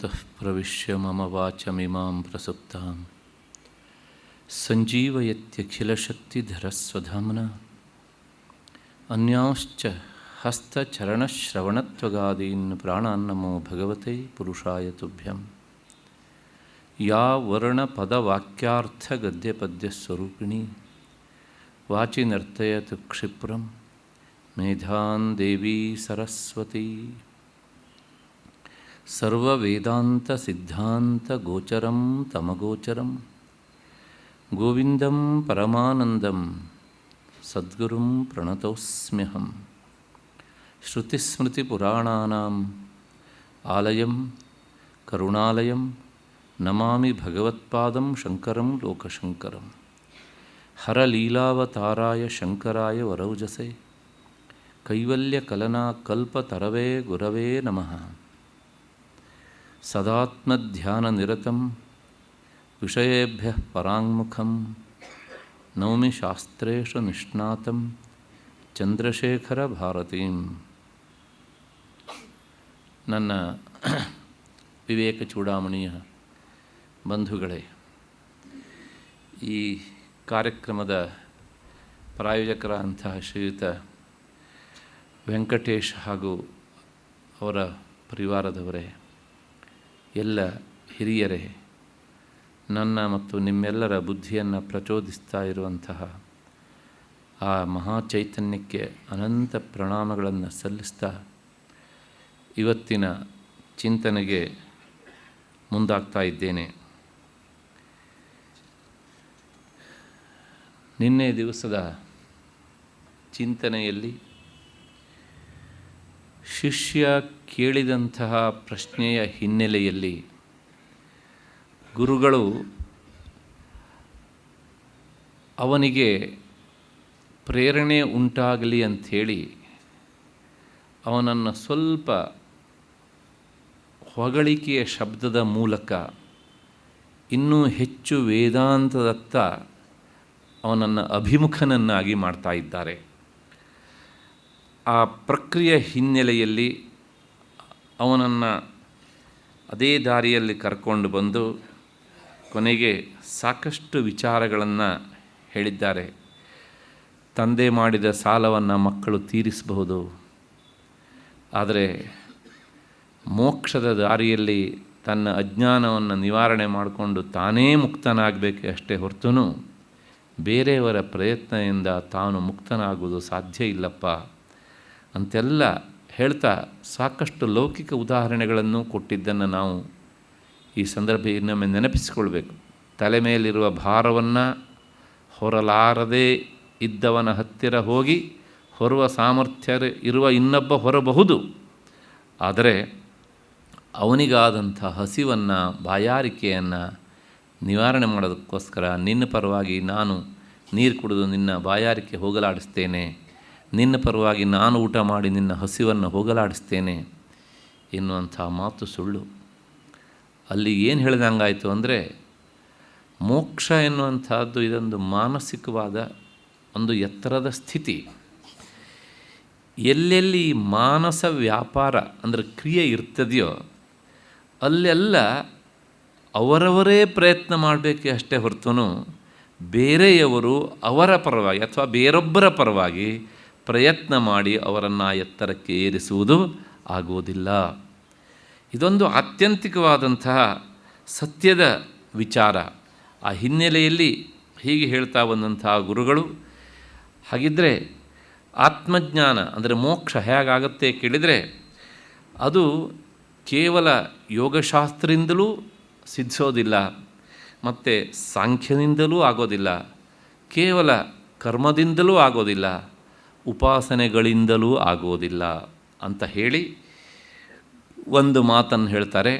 योऽन्तः प्रविश्य मम वाचमिमां प्रसुप्तां सञ्जीवयत्यखिलशक्तिधरस्वधाम्ना अन्यांश्च हस्तचरणश्रवणत्वगादीन् प्राणान्नमो भगवते पुरुषाय तुभ्यं। या वर्णपदवाक्यार्थगद्यपद्यस्वरूपिणी वाचि नर्तयतु क्षिप्रं मेधां देवी सरस्वती। सर्ववेदान्तसिद्धान्तगोचरं तमगोचरं गोविन्दं परमानन्दं सद्गुरुं प्रणतोऽस्म्यहं। श्रुतिस्मृतिपुराणानाम् आलयं करुणालयं नमामि भगवत्पादं शङ्करं लोकशङ्करं। हरलीलावताराय शङ्कराय वरौजसे कैवल्यकलनाकल्पतरवे गुरवे नमः। सदात्मध्याननिरतं विषयेभ्यः पराङ्मुखं नौमि शास्त्रेषु निष्णातं ಚಂದ್ರಶೇಖರಭಾರತೀಂ. ನನ್ನ ವಿವೇಕ ಚೂಡಾಮಣಿಯ ಬಂಧುಗಳೇ, ಈ ಕಾರ್ಯಕ್ರಮದ ಪ್ರಾಯೋಜಕರಂತಹ ಶ್ರೀಯುತ ವೆಂಕಟೇಶ್ ಹಾಗೂ ಅವರ ಪರಿವಾರದವರೇ, ಎಲ್ಲ ಹಿರಿಯರೇ, ನನ್ನ ಮತ್ತು ನಿಮ್ಮೆಲ್ಲರ ಬುದ್ಧಿಯನ್ನು ಪ್ರಚೋದಿಸ್ತಾ ಇರುವಂತಹ ಆ ಮಹಾಚೈತನ್ಯಕ್ಕೆ ಅನಂತ ಪ್ರಣಾಮಗಳನ್ನು ಸಲ್ಲಿಸ್ತಾ ಇವತ್ತಿನ ಚಿಂತನೆಗೆ ಮುಂದಾಗ್ತಾ ಇದ್ದೇನೆ. ನಿನ್ನೆ ದಿವಸದ ಚಿಂತನೆಯಲ್ಲಿ ಶಿಷ್ಯ ಕೇಳಿದಂತಹ ಪ್ರಶ್ನೆಯ ಹಿನ್ನೆಲೆಯಲ್ಲಿ ಗುರುಗಳು ಅವನಿಗೆ ಪ್ರೇರಣೆ ಉಂಟಾಗಲಿ ಅಂಥೇಳಿ ಅವನನ್ನು ಸ್ವಲ್ಪ ಹೊಗಳಿಕೆಯ ಶಬ್ದದ ಮೂಲಕ ಇನ್ನೂ ಹೆಚ್ಚು ವೇದಾಂತದತ್ತ ಅವನನ್ನು ಅಭಿಮುಖನನ್ನಾಗಿ ಮಾಡ್ತಾ ಇದ್ದಾರೆ. ಆ ಪ್ರಕ್ರಿಯೆ ಹಿನ್ನೆಲೆಯಲ್ಲಿ ಅವನನ್ನು ಅದೇ ದಾರಿಯಲ್ಲಿ ಕರ್ಕೊಂಡು ಬಂದು ಕೊನೆಗೆ ಸಾಕಷ್ಟು ವಿಚಾರಗಳನ್ನು ಹೇಳಿದ್ದಾರೆ. ತಂದೆ ಮಾಡಿದ ಸಾಲವನ್ನು ಮಕ್ಕಳು ತೀರಿಸಬಹುದು, ಆದರೆ ಮೋಕ್ಷದ ದಾರಿಯಲ್ಲಿ ತನ್ನ ಅಜ್ಞಾನವನ್ನು ನಿವಾರಣೆ ಮಾಡಿಕೊಂಡು ತಾನೇ ಮುಕ್ತನಾಗಬೇಕು ಅಷ್ಟೇ ಹೊರತು ಬೇರೆಯವರ ಪ್ರಯತ್ನದಿಂದ ತಾನು ಮುಕ್ತನಾಗುವುದು ಸಾಧ್ಯ ಇಲ್ಲಪ್ಪ ಅಂತೆಲ್ಲ ಹೇಳ್ತಾ ಸಾಕಷ್ಟು ಲೌಕಿಕ ಉದಾಹರಣೆಗಳನ್ನು ಕೊಟ್ಟಿದ್ದನ್ನು ನಾವು ಈ ಸಂದರ್ಭ ಇನ್ನೊಮ್ಮೆ ನೆನಪಿಸಿಕೊಳ್ಬೇಕು. ತಲೆ ಮೇಲಿರುವ ಭಾರವನ್ನು ಹೊರಲಾರದೇ ಇದ್ದವನ ಹತ್ತಿರ ಹೋಗಿ ಹೊರುವ ಸಾಮರ್ಥ್ಯ ಇರುವ ಇನ್ನೊಬ್ಬ ಹೊರಬಹುದು, ಆದರೆ ಅವನಿಗಾದಂಥ ಹಸಿವನ್ನು ಬಾಯಾರಿಕೆಯನ್ನು ನಿವಾರಣೆ ಮಾಡೋದಕ್ಕೋಸ್ಕರ ನಿನ್ನ ಪರವಾಗಿ ನಾನು ನೀರು ಕುಡಿದು ನಿನ್ನ ಬಾಯಾರಿಕೆ ಹೋಗಲಾಡಿಸ್ತೇನೆ, ನಿನ್ನ ಪರವಾಗಿ ನಾನು ಊಟ ಮಾಡಿ ನಿನ್ನ ಹಸಿವನ್ನು ಹೋಗಲಾಡಿಸ್ತೇನೆ ಎನ್ನುವಂಥ ಮಾತು ಸುಳ್ಳು. ಅಲ್ಲಿ ಏನು ಹೇಳಿದಂಗಾಯಿತು ಅಂದರೆ, ಮೋಕ್ಷ ಎನ್ನುವಂಥದ್ದು ಇದೊಂದು ಮಾನಸಿಕವಾದ ಒಂದು ಎತ್ತರದ ಸ್ಥಿತಿ. ಎಲ್ಲೆಲ್ಲಿ ಮಾನಸ ವ್ಯಾಪಾರ ಅಂದರೆ ಕ್ರಿಯೆ ಇರ್ತದೆಯೋ ಅಲ್ಲೆಲ್ಲ ಅವರವರೇ ಪ್ರಯತ್ನ ಮಾಡಬೇಕೆ ಅಷ್ಟೇ ಹೊರತು ಬೇರೆಯವರು ಅವರ ಪರವಾಗಿ ಅಥವಾ ಬೇರೊಬ್ಬರ ಪರವಾಗಿ ಪ್ರಯತ್ನ ಮಾಡಿ ಅವರನ್ನು ಎತ್ತರಕ್ಕೆ ಏರಿಸುವುದು ಆಗುವುದಿಲ್ಲ. ಇದೊಂದು ಆತ್ಯಂತಿಕವಾದಂತಹ ಸತ್ಯದ ವಿಚಾರ. ಆ ಹಿನ್ನೆಲೆಯಲ್ಲಿ ಹೀಗೆ ಹೇಳ್ತಾ ಬಂದಂತಹ ಗುರುಗಳು, ಹಾಗಿದ್ದರೆ ಆತ್ಮಜ್ಞಾನ ಅಂದರೆ ಮೋಕ್ಷ ಹೇಗಾಗುತ್ತೆ ಕೇಳಿದರೆ ಅದು ಕೇವಲ ಯೋಗಶಾಸ್ತ್ರದಿಂದಲೂ ಸಿದ್ಧಿಸೋದಿಲ್ಲ, ಮತ್ತು ಸಾಂಖ್ಯದಿಂದಲೂ ಆಗೋದಿಲ್ಲ, ಕೇವಲ ಕರ್ಮದಿಂದಲೂ ಆಗೋದಿಲ್ಲ, ಉಪಾಸನೆಗಳಿಂದಲೂ ಆಗೋದಿಲ್ಲ ಅಂತ ಹೇಳಿ ಒಂದು ಮಾತನ್ನು ಹೇಳ್ತಾರೆ.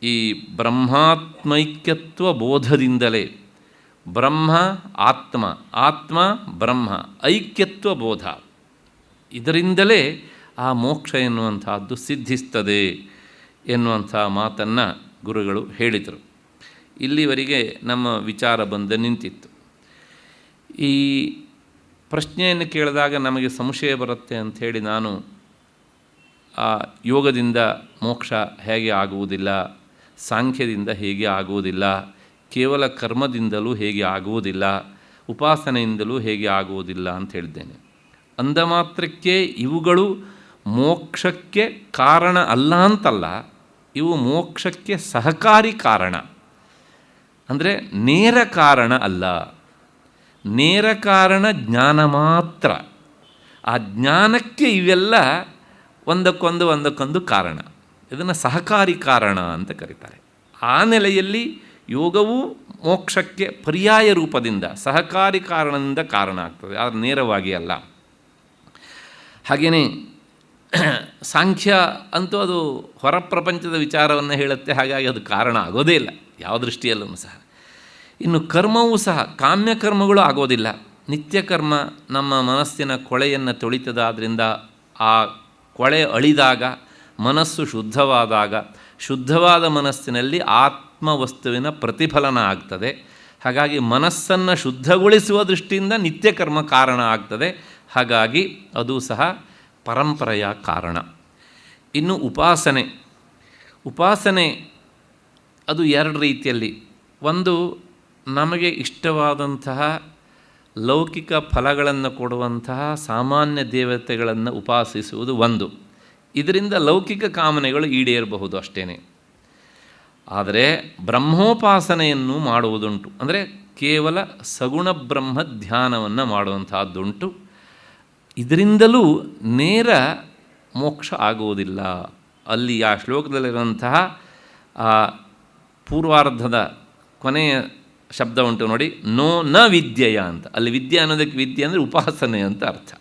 ಈ ಬ್ರಹ್ಮಾತ್ಮೈಕ್ಯತ್ವ ಬೋಧದಿಂದಲೇ ಬ್ರಹ್ಮ ಆತ್ಮ, ಆತ್ಮ ಬ್ರಹ್ಮ ಐಕ್ಯತ್ವ ಬೋಧ, ಇದರಿಂದಲೇ ಆ ಮೋಕ್ಷ ಎನ್ನುವಂಥದ್ದು ಸಿದ್ಧಿಸ್ತದೆ ಎನ್ನುವಂಥ ಮಾತನ್ನು ಗುರುಗಳು ಹೇಳಿದರು. ಇಲ್ಲಿವರೆಗೆ ನಮ್ಮ ವಿಚಾರ ಬಂದು ನಿಂತಿತ್ತು. ಈ ಪ್ರಶ್ನೆಯನ್ನು ಕೇಳಿದಾಗ ನಮಗೆ ಸಂಶಯ ಬರುತ್ತೆ ಅಂಥೇಳಿ ನಾನು ಆ ಯೋಗದಿಂದ ಮೋಕ್ಷ ಹೇಗೆ ಆಗುವುದಿಲ್ಲ, ಸಾಂಖ್ಯದಿಂದ ಹೇಗೆ ಆಗುವುದಿಲ್ಲ, ಕೇವಲ ಕರ್ಮದಿಂದಲೂ ಹೇಗೆ ಆಗುವುದಿಲ್ಲ, ಉಪಾಸನೆಯಿಂದಲೂ ಹೇಗೆ ಆಗುವುದಿಲ್ಲ ಅಂತ ಹೇಳಿದ್ದೇನೆ. ಅಂದ ಮಾತ್ರಕ್ಕೆ ಇವುಗಳು ಮೋಕ್ಷಕ್ಕೆ ಕಾರಣ ಅಲ್ಲ ಅಂತಲ್ಲ, ಇವು ಮೋಕ್ಷಕ್ಕೆ ಸಹಕಾರಿ ಕಾರಣ. ಅಂದರೆ ನೇರ ಕಾರಣ ಅಲ್ಲ. ನೇರ ಕಾರಣ ಜ್ಞಾನ ಮಾತ್ರ. ಆ ಜ್ಞಾನಕ್ಕೆ ಇವೆಲ್ಲ ಒಂದಕ್ಕೊಂದು ಕಾರಣ. ಇದನ್ನು ಸಹಕಾರಿ ಕಾರಣ ಅಂತ ಕರೀತಾರೆ. ಆ ನೆಲೆಯಲ್ಲಿ ಯೋಗವು ಮೋಕ್ಷಕ್ಕೆ ಪರ್ಯಾಯ ರೂಪದಿಂದ ಸಹಕಾರಿ ಕಾರಣದಿಂದ ಕಾರಣ ಆಗ್ತದೆ, ಆದರೆ ನೇರವಾಗಿ ಅಲ್ಲ. ಹಾಗೆಯೇ ಸಾಂಖ್ಯ ಅಂತೂ ಅದು ಹೊರ ಪ್ರಪಂಚದ ವಿಚಾರವನ್ನು ಹೇಳುತ್ತೆ, ಹಾಗಾಗಿ ಅದು ಕಾರಣ ಆಗೋದೇ ಇಲ್ಲ ಯಾವ ದೃಷ್ಟಿಯಲ್ಲೂ ಸಹ. ಇನ್ನು ಕರ್ಮವೂ ಸಹ ಕಾಮ್ಯಕರ್ಮಗಳು ಆಗೋದಿಲ್ಲ. ನಿತ್ಯಕರ್ಮ ನಮ್ಮ ಮನಸ್ಸಿನ ಕೊಳೆಯನ್ನು ತೊಳಿತದಾದ್ದರಿಂದ ಆ ಕೊಳೆ ಅಳಿದಾಗ ಮನಸ್ಸು ಶುದ್ಧವಾದಾಗ ಶುದ್ಧವಾದ ಮನಸ್ಸಿನಲ್ಲಿ ಆತ್ಮವಸ್ತುವಿನ ಪ್ರತಿಫಲನ ಆಗ್ತದೆ. ಹಾಗಾಗಿ ಮನಸ್ಸನ್ನು ಶುದ್ಧಗೊಳಿಸುವ ದೃಷ್ಟಿಯಿಂದ ನಿತ್ಯಕರ್ಮ ಕಾರಣ ಆಗ್ತದೆ. ಹಾಗಾಗಿ ಅದು ಸಹ ಪರಂಪರೆಯ ಕಾರಣ. ಇನ್ನು ಉಪಾಸನೆ ಅದು ಎರಡು ರೀತಿಯಲ್ಲಿ. ಒಂದು, ನಮಗೆ ಇಷ್ಟವಾದಂತಹ ಲೌಕಿಕ ಫಲಗಳನ್ನು ಕೊಡುವಂತಹ ಸಾಮಾನ್ಯ ದೇವತೆಗಳನ್ನು ಉಪಾಸಿಸುವುದು ಒಂದು. ಇದರಿಂದ ಲೌಕಿಕ ಕಾಮನೆಗಳು ಈಡೇರಬಹುದು ಅಷ್ಟೇ. ಆದರೆ ಬ್ರಹ್ಮೋಪಾಸನೆಯನ್ನು ಮಾಡುವುದುಂಟು. ಅಂದರೆ ಕೇವಲ ಸಗುಣ ಬ್ರಹ್ಮ ಧ್ಯಾನವನ್ನು ಮಾಡುವಂತಹದ್ದುಂಟು. ಇದರಿಂದಲೂ ನೇರ ಮೋಕ್ಷ ಆಗುವುದಿಲ್ಲ. ಅಲ್ಲಿ ಆ ಶ್ಲೋಕದಲ್ಲಿರುವಂತಹ ಆ ಪೂರ್ವಾರ್ಧದ ಕೊನೆಯ ಶಬ್ದ ಉಂಟು ನೋಡಿ, ನ ವಿದ್ಯೆಯ ಅಂತ. ಅಲ್ಲಿ ವಿದ್ಯೆ ಅನ್ನೋದಕ್ಕೆ ವಿದ್ಯೆ ಅಂದರೆ ಉಪಾಸನೆ ಅಂತ ಅರ್ಥ.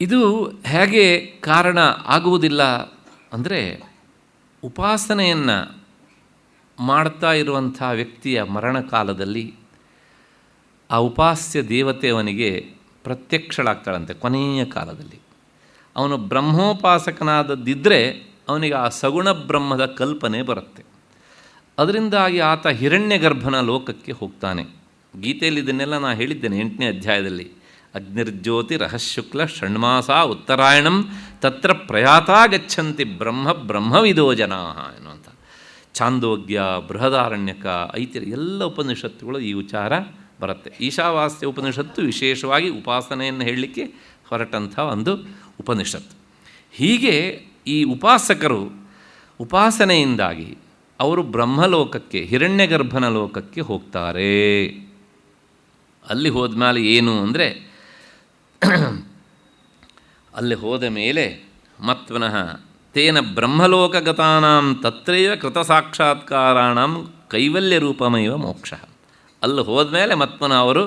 ಇದು ಹೇಗೆ ಕಾರಣ ಆಗುವುದಿಲ್ಲ ಅಂದರೆ, ಉಪಾಸನೆಯನ್ನು ಮಾಡ್ತಾ ಇರುವಂಥ ವ್ಯಕ್ತಿಯ ಮರಣಕಾಲದಲ್ಲಿ ಆ ಉಪಾಸ್ಯ ದೇವತೆ ಅವನಿಗೆ ಪ್ರತ್ಯಕ್ಷಳಾಗ್ತಾಳಂತೆ. ಕೊನೆಯ ಕಾಲದಲ್ಲಿ ಅವನು ಬ್ರಹ್ಮೋಪಾಸಕನಾದದ್ದಿದ್ದರೆ ಅವನಿಗೆ ಆ ಸಗುಣ ಬ್ರಹ್ಮದ ಕಲ್ಪನೆ ಬರುತ್ತೆ. ಅದರಿಂದಾಗಿ ಆತ ಹಿರಣ್ಯಗರ್ಭನ ಲೋಕಕ್ಕೆ ಹೋಗ್ತಾನೆ. ಗೀತೆಯಲ್ಲಿ ಇದನ್ನೆಲ್ಲ ನಾನು ಹೇಳಿದ್ದೇನೆ 8ನೇ ಅಧ್ಯಾಯದಲ್ಲಿ. ಅಗ್ನಿರ್ಜ್ಯೋತಿ ರಹಶುಕ್ಲ ಷಣ್ಮಾಸ ಉತ್ತರಾಯಣಂ ತತ್ರ ಪ್ರಯಾತಾ ಗಚ್ಚಂತಿ ಬ್ರಹ್ಮವಿದೋ ಜನಾ ಎನ್ನುವಂಥ ಛಾಂದೋಗ್ಯ, ಬೃಹದಾರಣ್ಯಕ, ಐತಿರ ಎಲ್ಲ ಉಪನಿಷತ್ತುಗಳು ಈ ವಿಚಾರ ಬರುತ್ತೆ. ಈಶಾವಾಸ್ಯ ಉಪನಿಷತ್ತು ವಿಶೇಷವಾಗಿ ಉಪಾಸನೆಯನ್ನು ಹೇಳಲಿಕ್ಕೆ ಹೊರಟಂಥ ಒಂದು ಉಪನಿಷತ್ತು. ಹೀಗೆ ಈ ಉಪಾಸಕರು ಉಪಾಸನೆಯಿಂದಾಗಿ ಅವರು ಬ್ರಹ್ಮಲೋಕಕ್ಕೆ, ಹಿರಣ್ಯಗರ್ಭನ ಲೋಕಕ್ಕೆ ಹೋಗ್ತಾರೆ. ಅಲ್ಲಿ ಹೋದ್ಮೇಲೆ ಏನು ಅಂದರೆ, ಅಲ್ಲಿ ಹೋದ ಮೇಲೆ ಮತ್ವನಃ ತೇನ ಬ್ರಹ್ಮಲೋಕಗತಾನಾಂ ತತ್ರೈವ ಕೃತ ಸಾಕ್ಷಾತ್ಕಾರಾಣಂ ಕೈವಲ್ಯ ರೂಪಮೈವ ಮೋಕ್ಷ. ಅಲ್ಲಿ ಹೋದ್ಮೇಲೆ ಮತ್ವನ ಅವರು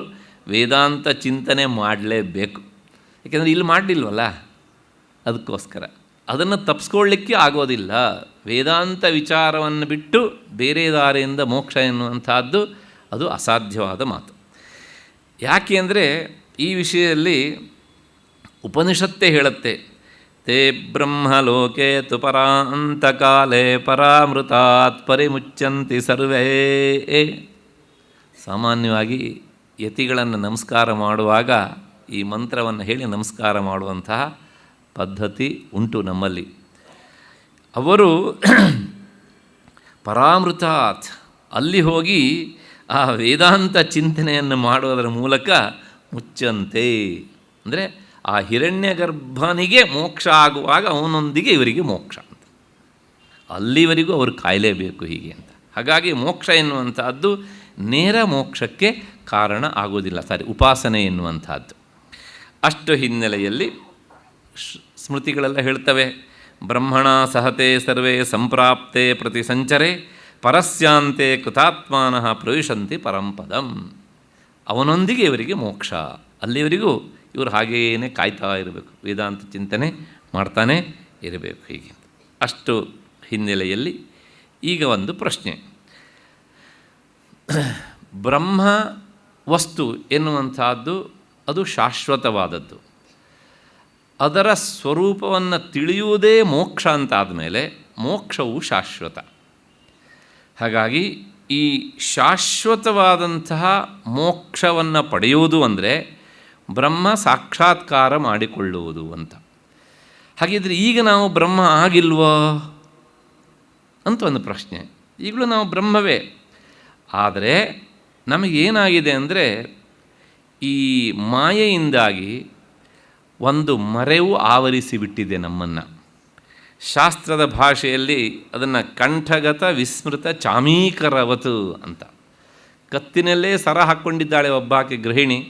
ವೇದಾಂತ ಚಿಂತನೆ ಮಾಡಲೇಬೇಕು. ಯಾಕೆಂದರೆ ಇಲ್ಲಿ ಮಾಡಲಿಲ್ವಲ್ಲ, ಅದಕ್ಕೋಸ್ಕರ ಅದನ್ನು ತಪ್ಪಿಸ್ಕೊಳ್ಳಿಕ್ಕೆ ಆಗೋದಿಲ್ಲ. ವೇದಾಂತ ವಿಚಾರವನ್ನು ಬಿಟ್ಟು ಬೇರೆ ದಾರಿಯಿಂದ ಮೋಕ್ಷ ಎನ್ನುವಂಥದ್ದು ಅದು ಅಸಾಧ್ಯವಾದ ಮಾತು. ಯಾಕೆ ಅಂದರೆ ಈ ವಿಷಯದಲ್ಲಿ ಉಪನಿಷತ್ತೇ ಹೇಳುತ್ತೆ, ತೇ ಬ್ರಹ್ಮಲೋಕೆ ತು ಪರಾಂತಕಾಲೇ ಪರಾಮೃತಾತ್ ಪರಿಮುಚ್ಚಂತಿ ಸರ್ವೇ. ಸಾಮಾನ್ಯವಾಗಿ ಯತಿಗಳನ್ನು ನಮಸ್ಕಾರ ಮಾಡುವಾಗ ಈ ಮಂತ್ರವನ್ನು ಹೇಳಿ ನಮಸ್ಕಾರ ಮಾಡುವಂತಹ ಪದ್ಧತಿ ಉಂಟು ನಮ್ಮಲ್ಲಿ. ಅವರು ಪರಾಮೃತಾತ್ ಅಲ್ಲಿ ಹೋಗಿ ಆ ವೇದಾಂತ ಚಿಂತನೆಯನ್ನು ಮಾಡುವುದರ ಮೂಲಕ ಮುಚ್ಚಂತೆ. ಅಂದರೆ ಆ ಹಿರಣ್ಯಗರ್ಭನಿಗೆ ಮೋಕ್ಷ ಆಗುವಾಗ ಅವನೊಂದಿಗೆ ಇವರಿಗೆ ಮೋಕ್ಷ ಅಂತ, ಅಲ್ಲಿವರೆಗೂ ಅವರು ಕಾಯಲೇಬೇಕು ಹೀಗೆ ಅಂತ. ಹಾಗಾಗಿ ಮೋಕ್ಷ ಎನ್ನುವಂಥದ್ದು ನೇರ ಮೋಕ್ಷಕ್ಕೆ ಕಾರಣ ಆಗೋದಿಲ್ಲ, ಉಪಾಸನೆ ಎನ್ನುವಂಥದ್ದು. ಅಷ್ಟು ಹಿನ್ನೆಲೆಯಲ್ಲಿ ಸ್ಮೃತಿಗಳೆಲ್ಲ ಹೇಳ್ತವೆ, ಬ್ರಹ್ಮಣ ಸಹತೆ ಸರ್ವೇ ಸಂಪ್ರಾಪ್ತೆ ಪ್ರತಿ ಸಂಚರೆ ಪರಸ್ಯಾಂತೆ ಕೃತಾತ್ಮಾನಃ ಪ್ರವಿಶಂತಿ ಪರಂಪದಂ. ಅವನೊಂದಿಗೆ ಇವರಿಗೆ ಮೋಕ್ಷ, ಅಲ್ಲಿವರೆಗೂ ಇವರು ಹಾಗೇನೇ ಕಾಯ್ತಾ ಇರಬೇಕು, ವೇದಾಂತ ಚಿಂತನೆ ಮಾಡ್ತಾನೆ ಇರಬೇಕು ಹೀಗೆ. ಅಷ್ಟು ಹಿನ್ನೆಲೆಯಲ್ಲಿ ಈಗ ಒಂದು ಪ್ರಶ್ನೆ, ಬ್ರಹ್ಮ ವಸ್ತು ಎನ್ನುವಂಥದ್ದು ಅದು ಶಾಶ್ವತವಾದದ್ದು. ಅದರ ಸ್ವರೂಪವನ್ನು ತಿಳಿಯುವುದೇ ಮೋಕ್ಷ ಅಂತಾದ ಮೇಲೆ ಮೋಕ್ಷವು ಶಾಶ್ವತ. ಹಾಗಾಗಿ ಈ ಶಾಶ್ವತವಾದಂತಹ ಮೋಕ್ಷವನ್ನು ಪಡೆಯುವುದು ಅಂದರೆ ಬ್ರಹ್ಮ ಸಾಕ್ಷಾತ್ಕಾರ ಮಾಡಿಕೊಳ್ಳುವುದು ಅಂತ. ಹಾಗಿದ್ರೆ ಈಗ ನಾವು ಬ್ರಹ್ಮ ಆಗಿಲ್ವೋ ಅಂತ ಒಂದು ಪ್ರಶ್ನೆ. ಈಗಲೂ ನಾವು ಬ್ರಹ್ಮವೇ. ಆದರೆ ನಮಗೇನಾಗಿದೆ ಅಂದರೆ ಈ ಮಾಯೆಯಿಂದಾಗಿ ಒಂದು ಮರೆವು ಆವರಿಸಿಬಿಟ್ಟಿದೆ ನಮ್ಮನ್ನು. ಶಾಸ್ತ್ರದ ಭಾಷೆಯಲ್ಲಿ ಅದನ್ನು ಕಂಠಗತ ವಿಸ್ಮೃತ ಚಾಮೀಕರವತು ಅಂತ. ಕತ್ತಿನಲ್ಲೇ ಸರ ಹಾಕ್ಕೊಂಡಿದ್ದಾಳೆ ಒಬ್ಬಾಕೆ ಗೃಹಿಣಿ.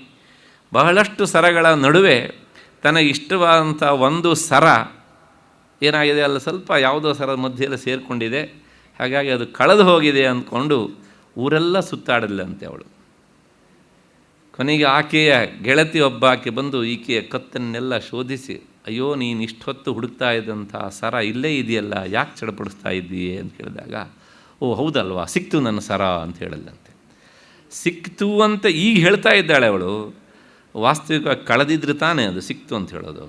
ಬಹಳಷ್ಟು ಸರಗಳ ನಡುವೆ ತನಗಿಷ್ಟವಾದಂಥ ಒಂದು ಸರ ಏನಾಗಿದೆ, ಅಲ್ಲ ಸ್ವಲ್ಪ ಯಾವುದೋ ಸರದ ಮಧ್ಯೆಲ್ಲ ಸೇರಿಕೊಂಡಿದೆ, ಹಾಗಾಗಿ ಅದು ಕಳೆದು ಹೋಗಿದೆ ಅಂದ್ಕೊಂಡು ಊರೆಲ್ಲ ಸುತ್ತಾಡಲಿಲ್ಲಂತೆ ಅವಳು. ಕೊನೆಗೆ ಆಕೆಯ ಗೆಳತಿ ಒಬ್ಬಾಕೆ ಬಂದು ಈಕೆಯ ಕತ್ತನ್ನೆಲ್ಲ ಶೋಧಿಸಿ, ಅಯ್ಯೋ ನೀನು ಇಷ್ಟೊತ್ತು ಹುಡುಕ್ತಾ ಇದ್ದಂಥ ಸರ ಇಲ್ಲೇ ಇದೆಯಲ್ಲ, ಯಾಕೆ ಚಡಪಡಿಸ್ತಾ ಇದ್ದೀಯೇ ಅಂತ ಕೇಳಿದಾಗ, ಓ ಹೌದಲ್ವಾ, ಸಿಕ್ತು ನನ್ನ ಸರ ಅಂತ ಹೇಳಲ್ಲಂತೆ. ಸಿಕ್ತು ಅಂತ ಈಗ ಹೇಳ್ತಾ ಇದ್ದಾಳೆ ಅವಳು, ವಾಸ್ತವಿಕವಾಗಿ ಕಳೆದಿದ್ರೆ ತಾನೇ ಅದು ಸಿಕ್ತು ಅಂತ ಹೇಳೋದು.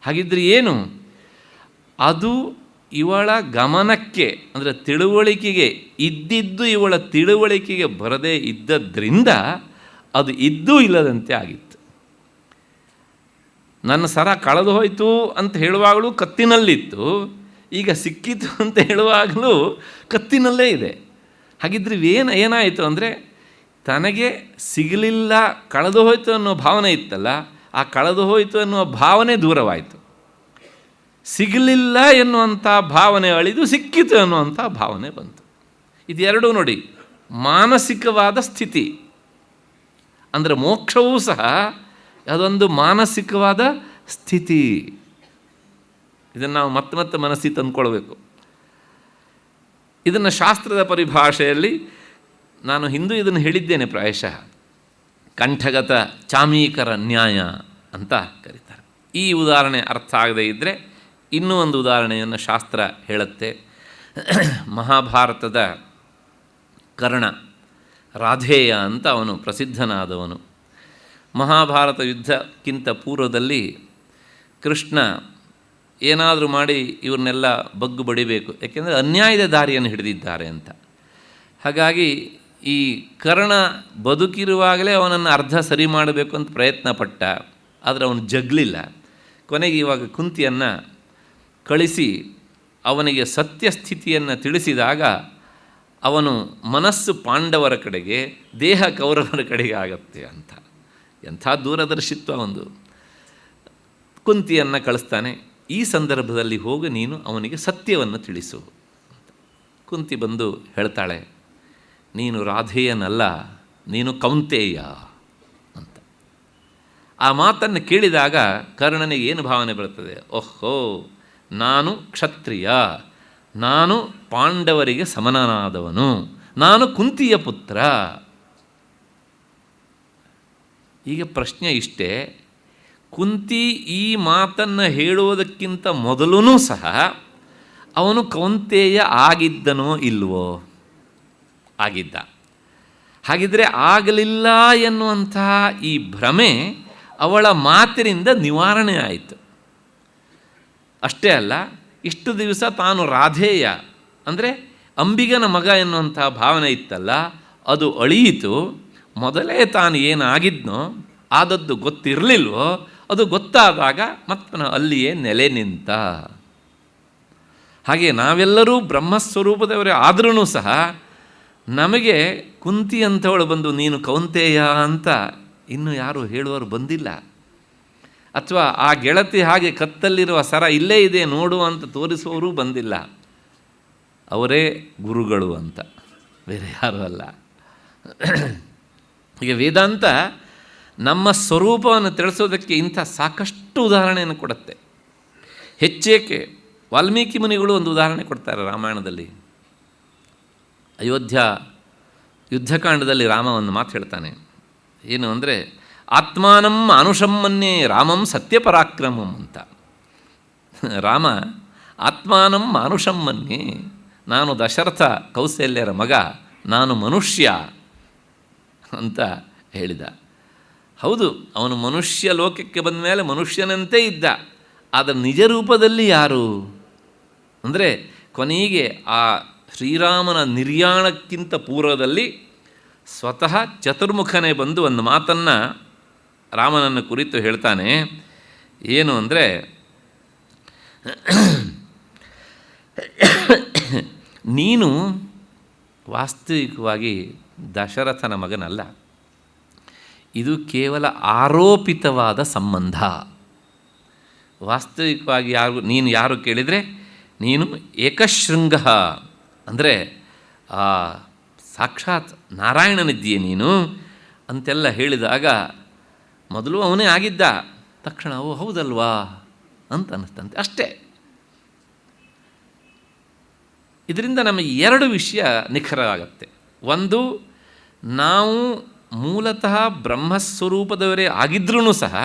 ಹಾಗಿದ್ರೆ ಏನು ಅದು? ಇವಳ ಗಮನಕ್ಕೆ ಅಂದರೆ ತಿಳುವಳಿಕೆಗೆ ಇದ್ದಿದ್ದು ಇವಳ ತಿಳುವಳಿಕೆಗೆ ಬರದೇ ಇದ್ದದ್ರಿಂದ ಅದು ಇದ್ದೂ ಇಲ್ಲದಂತೆ ಆಗಿತ್ತು. ನನ್ನ ಸರ ಕಳೆದು ಹೋಯಿತು ಅಂತ ಹೇಳುವಾಗಲೂ ಕತ್ತಿನಲ್ಲಿತ್ತು, ಈಗ ಸಿಕ್ಕಿತು ಅಂತ ಹೇಳುವಾಗಲೂ ಕತ್ತಿನಲ್ಲೇ ಇದೆ. ಹಾಗಿದ್ರೆ ಏನಾಯಿತು ಅಂದರೆ ತನಗೆ ಸಿಗಲಿಲ್ಲ, ಕಳೆದು ಹೋಯಿತು ಅನ್ನೋ ಭಾವನೆ ಇತ್ತಲ್ಲ, ಆ ಕಳೆದು ಹೋಯಿತು ಅನ್ನುವ ಭಾವನೆ ದೂರವಾಯಿತು. ಸಿಗಲಿಲ್ಲ ಎನ್ನುವಂಥ ಭಾವನೆ ಅಳಿದು ಸಿಕ್ಕಿತು ಅನ್ನುವಂಥ ಭಾವನೆ ಬಂತು. ಇದೆರಡೂ ನೋಡಿ ಮಾನಸಿಕವಾದ ಸ್ಥಿತಿ. ಅಂದರೆ ಮೋಕ್ಷವೂ ಸಹ ಅದೊಂದು ಮಾನಸಿಕವಾದ ಸ್ಥಿತಿ. ಇದನ್ನು ನಾವು ಮತ್ತೆ ಮತ್ತೆ ಮನಸ್ಸಿಗೆ ತಂದುಕೊಳ್ಬೇಕು. ಇದನ್ನು ಶಾಸ್ತ್ರದ ಪರಿಭಾಷೆಯಲ್ಲಿ ನಾನು ಹಿಂದೂ ಇದನ್ನು ಹೇಳಿದ್ದೇನೆ, ಪ್ರಾಯಶಃ ಕಂಠಗತ ಚಾಮೀಕರ ನ್ಯಾಯ ಅಂತ ಕರೀತಾರೆ. ಈ ಉದಾಹರಣೆ ಅರ್ಥ ಆಗದೇ ಇದ್ದರೆ ಇನ್ನೂ ಒಂದು ಉದಾಹರಣೆಯನ್ನು ಶಾಸ್ತ್ರ ಹೇಳುತ್ತೆ. ಮಹಾಭಾರತದ ಕರ್ಣ ರಾಧೇಯ ಅಂತ ಅವನು ಪ್ರಸಿದ್ಧನಾದವನು. ಮಹಾಭಾರತ ಯುದ್ಧಕ್ಕಿಂತ ಪೂರ್ವದಲ್ಲಿ ಕೃಷ್ಣ ಏನಾದರೂ ಮಾಡಿ ಇವ್ರನ್ನೆಲ್ಲ ಬಗ್ಗು ಬಡಿಬೇಕು, ಯಾಕೆಂದರೆ ಅನ್ಯಾಯದ ದಾರಿಯನ್ನು ಹಿಡಿದಿದ್ದಾರೆ ಅಂತ. ಹಾಗಾಗಿ ಈ ಕರ್ಣ ಬದುಕಿರುವಾಗಲೇ ಅವನನ್ನು ಅರ್ಧ ಸರಿ ಮಾಡಬೇಕು ಅಂತ ಪ್ರಯತ್ನ ಪಟ್ಟ, ಆದರೆ ಅವನು ಜಗ್ಲಿಲ್ಲ. ಕೊನೆಗೆ ಇವಾಗ ಕುಂತಿಯನ್ನು ಕಳಿಸಿ ಅವನಿಗೆ ಸತ್ಯಸ್ಥಿತಿಯನ್ನು ತಿಳಿಸಿದಾಗ ಅವನು ಮನಸ್ಸು ಪಾಂಡವರ ಕಡೆಗೆ, ದೇಹ ಕೌರವರ ಕಡೆಗೆ ಆಗತ್ತೆ ಅಂತ. ಎಂಥ ದೂರದರ್ಶಿತ್ವ ಒಂದು. ಕುಂತಿಯನ್ನು ಕಳಿಸ್ತಾನೆ, ಈ ಸಂದರ್ಭದಲ್ಲಿ ಹೋಗಿ ನೀನು ಅವನಿಗೆ ಸತ್ಯವನ್ನು ತಿಳಿಸು. ಕುಂತಿ ಬಂದು ಹೇಳ್ತಾಳೆ, ನೀನು ರಾಧೇಯನಲ್ಲ, ನೀನು ಕೌಂತೇಯ ಅಂತ. ಆ ಮಾತನ್ನು ಕೇಳಿದಾಗ ಕರ್ಣನಿಗೆ ಏನು ಭಾವನೆ ಬರ್ತದೆ? ಓಹೋ, ನಾನು ಕ್ಷತ್ರಿಯ, ನಾನು ಪಾಂಡವರಿಗೆ ಸಮನಾದವನು, ನಾನು ಕುಂತಿಯ ಪುತ್ರ. ಈಗ ಪ್ರಶ್ನೆ ಇಷ್ಟೇ, ಕುಂತಿ ಈ ಮಾತನ್ನು ಹೇಳುವುದಕ್ಕಿಂತ ಮೊದಲೂ ಸಹ ಅವನು ಕೌಂತೇಯ ಆಗಿದ್ದನೋ ಇಲ್ವೋ? ಆಗಿದ್ದ. ಹಾಗಿದ್ರೆ ಆಗಲಿಲ್ಲ ಎನ್ನುವಂತಹ ಈ ಭ್ರಮೆ ಅವಳ ಮಾತಿನಿಂದ ನಿವಾರಣೆ ಆಯಿತು. ಅಷ್ಟೇ ಅಲ್ಲ, ಇಷ್ಟು ದಿವಸ ತಾನು ರಾಧೇಯ ಅಂದರೆ ಅಂಬಿಗನ ಮಗ ಎನ್ನುವಂಥ ಭಾವನೆ ಇತ್ತಲ್ಲ, ಅದು ಅಳಿಯಿತು. ಮೊದಲೇ ತಾನು ಏನಾಗಿದ್ನೋ ಆದದ್ದು ಗೊತ್ತಿರಲಿಲ್ವೋ, ಅದು ಗೊತ್ತಾದಾಗ ಮತ್ತೆ ಅಲ್ಲಿಯೇ ನೆಲೆ ನಿಂತ. ಹಾಗೆ ನಾವೆಲ್ಲರೂ ಬ್ರಹ್ಮಸ್ವರೂಪದವರೇ ಆದ್ರೂ ಸಹ ನಮಗೆ ಕುಂತಿ ಅಂಥವಳು ಬಂದು ನೀನು ಕೌಂತೇಯ ಅಂತ ಇನ್ನೂ ಯಾರು ಹೇಳುವವರು ಬಂದಿಲ್ಲ. ಅಥವಾ ಆ ಗೆಳತಿ ಹಾಗೆ ಕತ್ತಲ್ಲಿರುವ ಸರ ಇಲ್ಲೇ ಇದೆ ನೋಡು ಅಂತ ತೋರಿಸುವವರೂ ಬಂದಿಲ್ಲ. ಅವರೇ ಗುರುಗಳು ಅಂತ, ಬೇರೆ ಯಾರೂ ಅಲ್ಲ. ಈಗ ವೇದಾಂತ ನಮ್ಮ ಸ್ವರೂಪವನ್ನು ತಿಳಿಸೋದಕ್ಕೆ ಇಂಥ ಸಾಕಷ್ಟು ಉದಾಹರಣೆಯನ್ನು ಕೊಡುತ್ತೆ. ಹೆಚ್ಚೇಕೆ ವಾಲ್ಮೀಕಿ ಮುನಿಗಳು ಒಂದು ಉದಾಹರಣೆ ಕೊಡ್ತಾರೆ ರಾಮಾಯಣದಲ್ಲಿ. ಅಯೋಧ್ಯ ಯುದ್ಧಕಾಂಡದಲ್ಲಿ ರಾಮ ಒಂದು ಮಾತು ಹೇಳ್ತಾನೆ. ಏನು ಅಂದರೆ, ಆತ್ಮಾನಂ ಅನುಷಮ್ಮನ್ಯೇ ರಾಮಂ ಸತ್ಯಪರಾಕ್ರಮಂ ಅಂತ. ರಾಮ ಆತ್ಮಾನಂ ಅನುಷಮ್ಮನ್ಯೇ, ನಾನು ದಶರಥ ಕೌಸಲ್ಯರ ಮಗ, ನಾನು ಮನುಷ್ಯ ಅಂತ ಹೇಳಿದ. ಹೌದು, ಅವನು ಮನುಷ್ಯ ಲೋಕಕ್ಕೆ ಬಂದ ಮೇಲೆ ಮನುಷ್ಯನಂತೆ ಇದ್ದ. ಆದರೆ ನಿಜ ರೂಪದಲ್ಲಿ ಯಾರು ಅಂದರೆ ಕೊನೆಗೆ ಆ ಶ್ರೀರಾಮನ ನಿರ್ಯಾಣಕ್ಕಿಂತ ಪೂರ್ವದಲ್ಲಿ ಸ್ವತಃ ಚತುರ್ಮುಖನೇ ಬಂದು ಒಂದು ಮಾತನ್ನು ರಾಮನನ್ನು ಕುರಿತು ಹೇಳ್ತಾನೆ. ಏನು ಅಂದರೆ, ನೀನು ವಾಸ್ತವಿಕವಾಗಿ ದಶರಥನ ಮಗನಲ್ಲ. ಇದು ಕೇವಲ ಆರೋಪಿತವಾದ ಸಂಬಂಧ. ವಾಸ್ತವಿಕವಾಗಿ ನೀನು ಯಾರು ಕೇಳಿದರೆ, ನೀನು ಏಕಶೃಂಗ ಅಂದರೆ ಸಾಕ್ಷಾತ್ ನಾರಾಯಣನಿದ್ದೀಯೆ ನೀನು ಅಂತೆಲ್ಲ ಹೇಳಿದಾಗ ಮೊದಲು ಅವನೇ ಆಗಿದ್ದ. ತಕ್ಷಣ ಓ ಹೌದಲ್ವಾ ಅಂತ ಅನ್ನಿಸ್ತಂತೆ. ಅಷ್ಟೇ. ಇದರಿಂದ ನಮಗೆ ಎರಡು ವಿಷಯ ನಿಖರವಾಗತ್ತೆ. ಒಂದು, ನಾವು ಮೂಲತಃ ಬ್ರಹ್ಮಸ್ವರೂಪದವರೇ ಆಗಿದ್ರೂ ಸಹ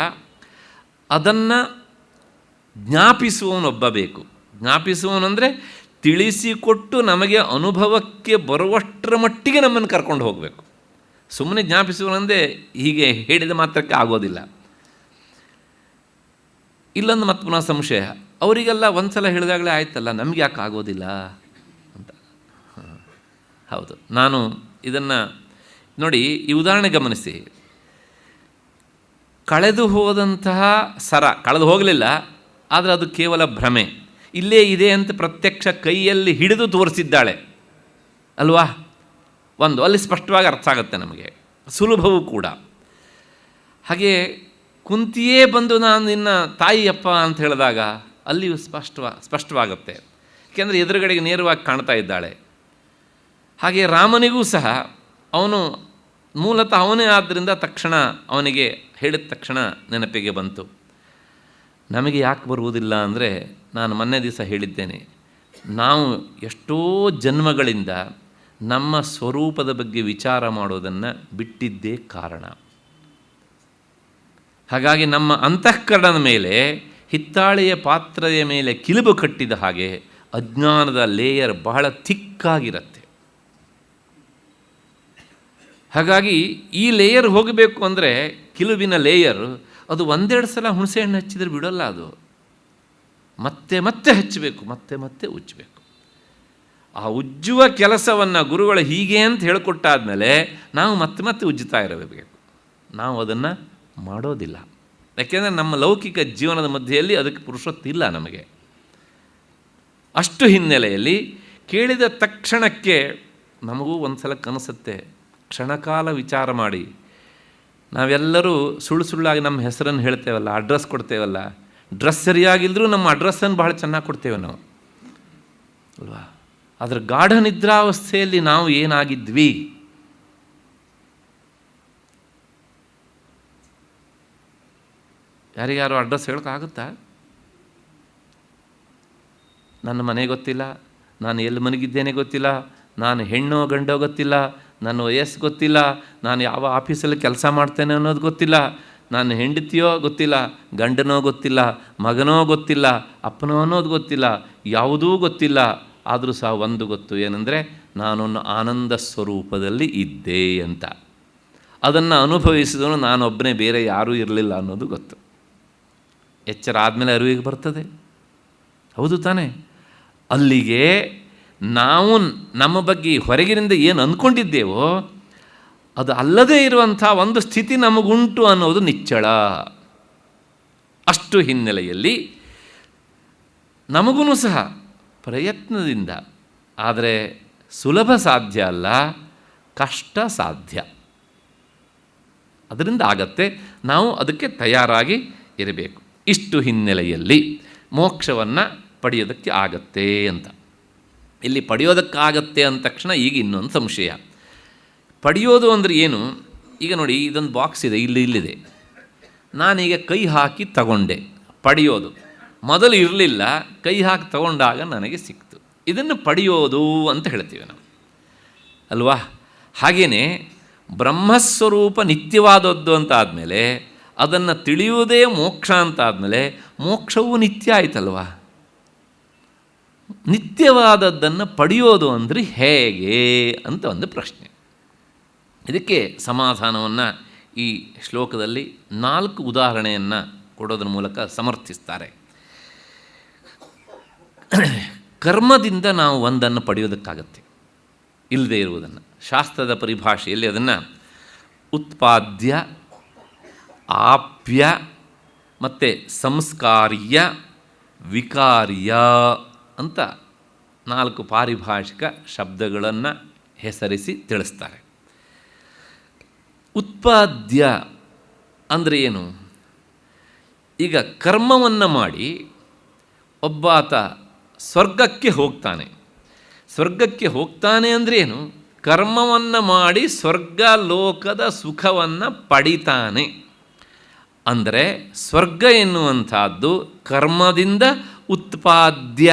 ಅದನ್ನು ಜ್ಞಾಪಿಸುವವನೊಬ್ಬ ಬೇಕು. ಜ್ಞಾಪಿಸುವವನಂದರೆ ತಿಳಿಸಿಕೊಟ್ಟು ನಮಗೆ ಅನುಭವಕ್ಕೆ ಬರುವಷ್ಟರ ಮಟ್ಟಿಗೆ ನಮ್ಮನ್ನು ಕರ್ಕೊಂಡು ಹೋಗಬೇಕು. ಸುಮ್ಮನೆ ಜ್ಞಾಪಿಸುವನಂದರೆ ಹೀಗೆ ಹೇಳಿದ ಮಾತ್ರಕ್ಕೆ ಆಗೋದಿಲ್ಲ. ಇಲ್ಲೊಂದು ಮತ್ತೆ ಪುನಃ ಸಂಶಯ, ಅವರಿಗೆಲ್ಲ ಒಂದು ಸಲ ಹೇಳಿದಾಗಲೇ ಆಯ್ತಲ್ಲ, ನಮಗೆ ಯಾಕೆ ಆಗೋದಿಲ್ಲ ಅಂತ. ಹೌದು, ನಾನು ಇದನ್ನು ನೋಡಿ, ಈ ಉದಾಹರಣೆ ಗಮನಿಸಿ. ಕಳೆದು ಹೋದಂತಹ ಸರ ಕಳೆದು ಹೋಗಲಿಲ್ಲ, ಆದರೆ ಅದು ಕೇವಲ ಭ್ರಮೆ. ಇಲ್ಲೇ ಇದೆ ಅಂತ ಪ್ರತ್ಯಕ್ಷ ಕೈಯಲ್ಲಿ ಹಿಡಿದು ತೋರಿಸಿದ್ದಾಳೆ ಅಲ್ವಾ? ಒಂದು ಅಲ್ಲಿ ಸ್ಪಷ್ಟವಾಗಿ ಅರ್ಥ ಆಗುತ್ತೆ ನಮಗೆ, ಸುಲಭವೂ ಕೂಡ. ಹಾಗೆ ಕುಂತಿಯೇ ಬಂದು ನಾನು ನಿನ್ನ ತಾಯಿಯಪ್ಪ ಅಂತ ಹೇಳಿದಾಗ ಅಲ್ಲಿಯೂ ಸ್ಪಷ್ಟವಾಗುತ್ತೆ. ಏಕೆಂದರೆ ಎದುರುಗಡೆಗೆ ನೇರವಾಗಿ ಕಾಣ್ತಾ ಇದ್ದಾಳೆ. ಹಾಗೆ ರಾಮನಿಗೂ ಸಹ ಅವನು ಮೂಲತಃ ಅವನೇ ಆದ್ದರಿಂದ ತಕ್ಷಣ ಅವನಿಗೆ ಹೇಳಿದ ತಕ್ಷಣ ನೆನಪಿಗೆ ಬಂತು. ನಮಗೆ ಯಾಕೆ ಬರುವುದಿಲ್ಲ ಅಂದರೆ, ನಾನು ಮೊನ್ನೆ ದಿವಸ ಹೇಳಿದ್ದೇನೆ, ನಾವು ಎಷ್ಟೋ ಜನ್ಮಗಳಿಂದ ನಮ್ಮ ಸ್ವರೂಪದ ಬಗ್ಗೆ ವಿಚಾರ ಮಾಡೋದನ್ನು ಬಿಟ್ಟಿದ್ದೇ ಕಾರಣ. ಹಾಗಾಗಿ ನಮ್ಮ ಅಂತಃಕರಣದ ಮೇಲೆ ಹಿತ್ತಾಳೆಯ ಪಾತ್ರೆಯ ಮೇಲೆ ಕಿಲುಬು ಕಟ್ಟಿದ ಹಾಗೆ ಅಜ್ಞಾನದ ಲೇಯರ್ ಬಹಳ ಥಿಕ್ಕಾಗಿರುತ್ತೆ. ಹಾಗಾಗಿ ಈ ಲೇಯರ್ ಹೋಗಬೇಕು ಅಂದರೆ, ಕಿಲುಬಿನ ಲೇಯರ್ ಅದು ಒಂದೆರಡು ಸಲ ಹುಣಸೆಹಣ್ಣು ಹಚ್ಚಿದರೆ ಬಿಡೋಲ್ಲ. ಅದು ಮತ್ತೆ ಮತ್ತೆ ಹಚ್ಚಬೇಕು, ಮತ್ತೆ ಮತ್ತೆ ಉಜ್ಜಬೇಕು. ಆ ಉಜ್ಜುವ ಕೆಲಸವನ್ನು ಗುರುಗಳು ಹೀಗೆ ಅಂತ ಹೇಳಿಕೊಟ್ಟಾದಮೇಲೆ ನಾವು ಮತ್ತೆ ಮತ್ತೆ ಉಜ್ಜುತ್ತಾ ಇರಬೇಕು. ನಾವು ಅದನ್ನು ಮಾಡೋದಿಲ್ಲ. ಯಾಕೆಂದರೆ ನಮ್ಮ ಲೌಕಿಕ ಜೀವನದ ಮಧ್ಯೆಯಲ್ಲಿ ಅದಕ್ಕೆ ಪುರುಷೊತ್ತಿಲ್ಲ ನಮಗೆ. ಅಷ್ಟು ಹಿನ್ನೆಲೆಯಲ್ಲಿ ಕೇಳಿದ ತಕ್ಷಣಕ್ಕೆ ನಮಗೂ ಒಂದು ಸಲ ಕನಸುತ್ತೆ, ಕ್ಷಣಕಾಲ ವಿಚಾರ ಮಾಡಿ. ನಾವೆಲ್ಲರೂ ಸುಳ್ಳು ನಮ್ಮ ಹೆಸರನ್ನು ಹೇಳ್ತೇವಲ್ಲ, ಅಡ್ರೆಸ್ ಕೊಡ್ತೇವಲ್ಲ. ಡ್ರೆಸ್ ಸರಿಯಾಗಿದ್ದರೂ ನಮ್ಮ ಅಡ್ರೆಸ್ಸನ್ನು ಭಾಳ ಚೆನ್ನಾಗಿ ಕೊಡ್ತೇವೆ ನಾವು ಅಲ್ವಾ? ಅದರ ಗಾಢ ನಿದ್ರಾವಸ್ಥೆಯಲ್ಲಿ ನಾವು ಏನಾಗಿದ್ವಿ, ಯಾರಿಗಾರು ಅಡ್ರೆಸ್ ಹೇಳೋಕ್ಕಾಗುತ್ತಾ? ನನ್ನ ಮನೆ ಗೊತ್ತಿಲ್ಲ, ನಾನು ಎಲ್ಲಿ ಮನಗಿದ್ದೇನೆ ಗೊತ್ತಿಲ್ಲ, ನಾನು ಹೆಣ್ಣೋ ಗಂಡೋ ಗೊತ್ತಿಲ್ಲ, ನನ್ನ ವಯಸ್ಸು ಗೊತ್ತಿಲ್ಲ, ನಾನು ಯಾವ ಆಫೀಸಲ್ಲಿ ಕೆಲಸ ಮಾಡ್ತೇನೆ ಅನ್ನೋದು ಗೊತ್ತಿಲ್ಲ, ನಾನು ಹೆಂಡತಿಯೋ ಗೊತ್ತಿಲ್ಲ, ಗಂಡನೋ ಗೊತ್ತಿಲ್ಲ, ಮಗನೋ ಗೊತ್ತಿಲ್ಲ, ಅಪ್ಪನೋ ಅನ್ನೋದು ಗೊತ್ತಿಲ್ಲ, ಯಾವುದೂ ಗೊತ್ತಿಲ್ಲ. ಆದರೂ ಸಹ ಒಂದು ಗೊತ್ತು, ಏನಂದರೆ ನಾನೊಂದು ಆನಂದ ಸ್ವರೂಪದಲ್ಲಿ ಇದ್ದೆ ಅಂತ. ಅದನ್ನು ಅನುಭವಿಸಿದನು ನಾನೊಬ್ಬನೇ, ಬೇರೆ ಯಾರೂ ಇರಲಿಲ್ಲ ಅನ್ನೋದು ಗೊತ್ತು. ಎಚ್ಚರ ಆದಮೇಲೆ ಅರಿವಿಗೆ ಬರ್ತದೆ. ಹೌದು ತಾನೇ? ಅಲ್ಲಿಗೆ ನಾವು ನಮ್ಮ ಬಗ್ಗೆ ಹೊರಗಿನಿಂದ ಏನು ಅಂದ್ಕೊಂಡಿದ್ದೇವೋ ಅದು ಅಲ್ಲದೇ ಇರುವಂಥ ಒಂದು ಸ್ಥಿತಿ ನಮಗುಂಟು ಅನ್ನೋದು ನಿಚ್ಚಳ. ಅಷ್ಟು ಹಿನ್ನೆಲೆಯಲ್ಲಿ ನಮಗೂ ಸಹ ಪ್ರಯತ್ನದಿಂದ, ಆದರೆ ಸುಲಭ ಸಾಧ್ಯ ಅಲ್ಲ, ಕಷ್ಟ ಸಾಧ್ಯ. ಅದರಿಂದ ಆಗತ್ತೆ, ನಾವು ಅದಕ್ಕೆ ತಯಾರಾಗಿ ಇರಬೇಕು. ಇಷ್ಟು ಹಿನ್ನೆಲೆಯಲ್ಲಿ ಮೋಕ್ಷವನ್ನು ಪಡೆಯೋದಕ್ಕೆ ಆಗತ್ತೆ ಅಂತ. ಇಲ್ಲಿ ಪಡೆಯೋದಕ್ಕಾಗತ್ತೆ ಅಂದ ತಕ್ಷಣ ಈಗ ಇನ್ನೊಂದು ಸಂಶಯ. ಪಡೆಯೋದು ಅಂದರೆ ಏನು? ಈಗ ನೋಡಿ, ಇದೊಂದು ಬಾಕ್ಸ್ ಇದೆ, ಇಲ್ಲಿದೆ. ನಾನೀಗ ಕೈ ಹಾಕಿ ತಗೊಂಡೆ. ಪಡೆಯೋದು ಮೊದಲು ಇರಲಿಲ್ಲ, ಕೈ ಹಾಕಿ ತಗೊಂಡಾಗ ನನಗೆ ಸಿಕ್ತು. ಇದನ್ನು ಪಡೆಯೋದು ಅಂತ ಹೇಳ್ತೀವಿ ನಾವು ಅಲ್ವಾ? ಹಾಗೆಯೇ ಬ್ರಹ್ಮಸ್ವರೂಪ ನಿತ್ಯವಾದದ್ದು ಅಂತ ಆದಮೇಲೆ, ಅದನ್ನು ತಿಳಿಯುವುದೇ ಮೋಕ್ಷ ಅಂತ ಆದಮೇಲೆ, ಮೋಕ್ಷವೂ ನಿತ್ಯ ಆಯ್ತಲ್ವಾ? ನಿತ್ಯವಾದದ್ದನ್ನು ಪಡೆಯೋದು ಅಂದರೆ ಹೇಗೆ ಅಂತ ಒಂದು ಪ್ರಶ್ನೆ. ಇದಕ್ಕೆ ಸಮಾಧಾನವನ್ನು ಈ ಶ್ಲೋಕದಲ್ಲಿ 4 ಉದಾಹರಣೆಯನ್ನು ಕೊಡೋದ್ರ ಮೂಲಕ ಸಮರ್ಥಿಸ್ತಾರೆ. ಕರ್ಮದಿಂದ ನಾವು ಒಂದನ್ನು ಪಡೆಯೋದಕ್ಕಾಗತ್ತೆ, ಇಲ್ಲದೆ ಇರುವುದನ್ನು. ಶಾಸ್ತ್ರದ ಪರಿಭಾಷೆಯಲ್ಲಿ ಅದನ್ನು ಉತ್ಪಾದ್ಯ, ಆಪ್ಯ ಮತ್ತು ಸಂಸ್ಕಾರ್ಯ, ವಿಕಾರ್ಯ ಅಂತ 4 ಪಾರಿಭಾಷಿಕ ಶಬ್ದಗಳನ್ನು ಹೆಸರಿಸಿ ತಿಳಿಸ್ತಾರೆ. ಉತ್ಪಾದ್ಯ ಅಂದರೆ ಏನು? ಈಗ ಕರ್ಮವನ್ನು ಮಾಡಿ ಒಬ್ಬಾತ ಸ್ವರ್ಗಕ್ಕೆ ಹೋಗ್ತಾನೆ. ಸ್ವರ್ಗಕ್ಕೆ ಹೋಗ್ತಾನೆ ಅಂದರೆ ಏನು? ಕರ್ಮವನ್ನು ಮಾಡಿ ಸ್ವರ್ಗ ಲೋಕದ ಸುಖವನ್ನು ಪಡಿತಾನೆ. ಅಂದರೆ ಸ್ವರ್ಗ ಎನ್ನುವಂಥದ್ದು ಕರ್ಮದಿಂದ ಉತ್ಪಾದ್ಯ.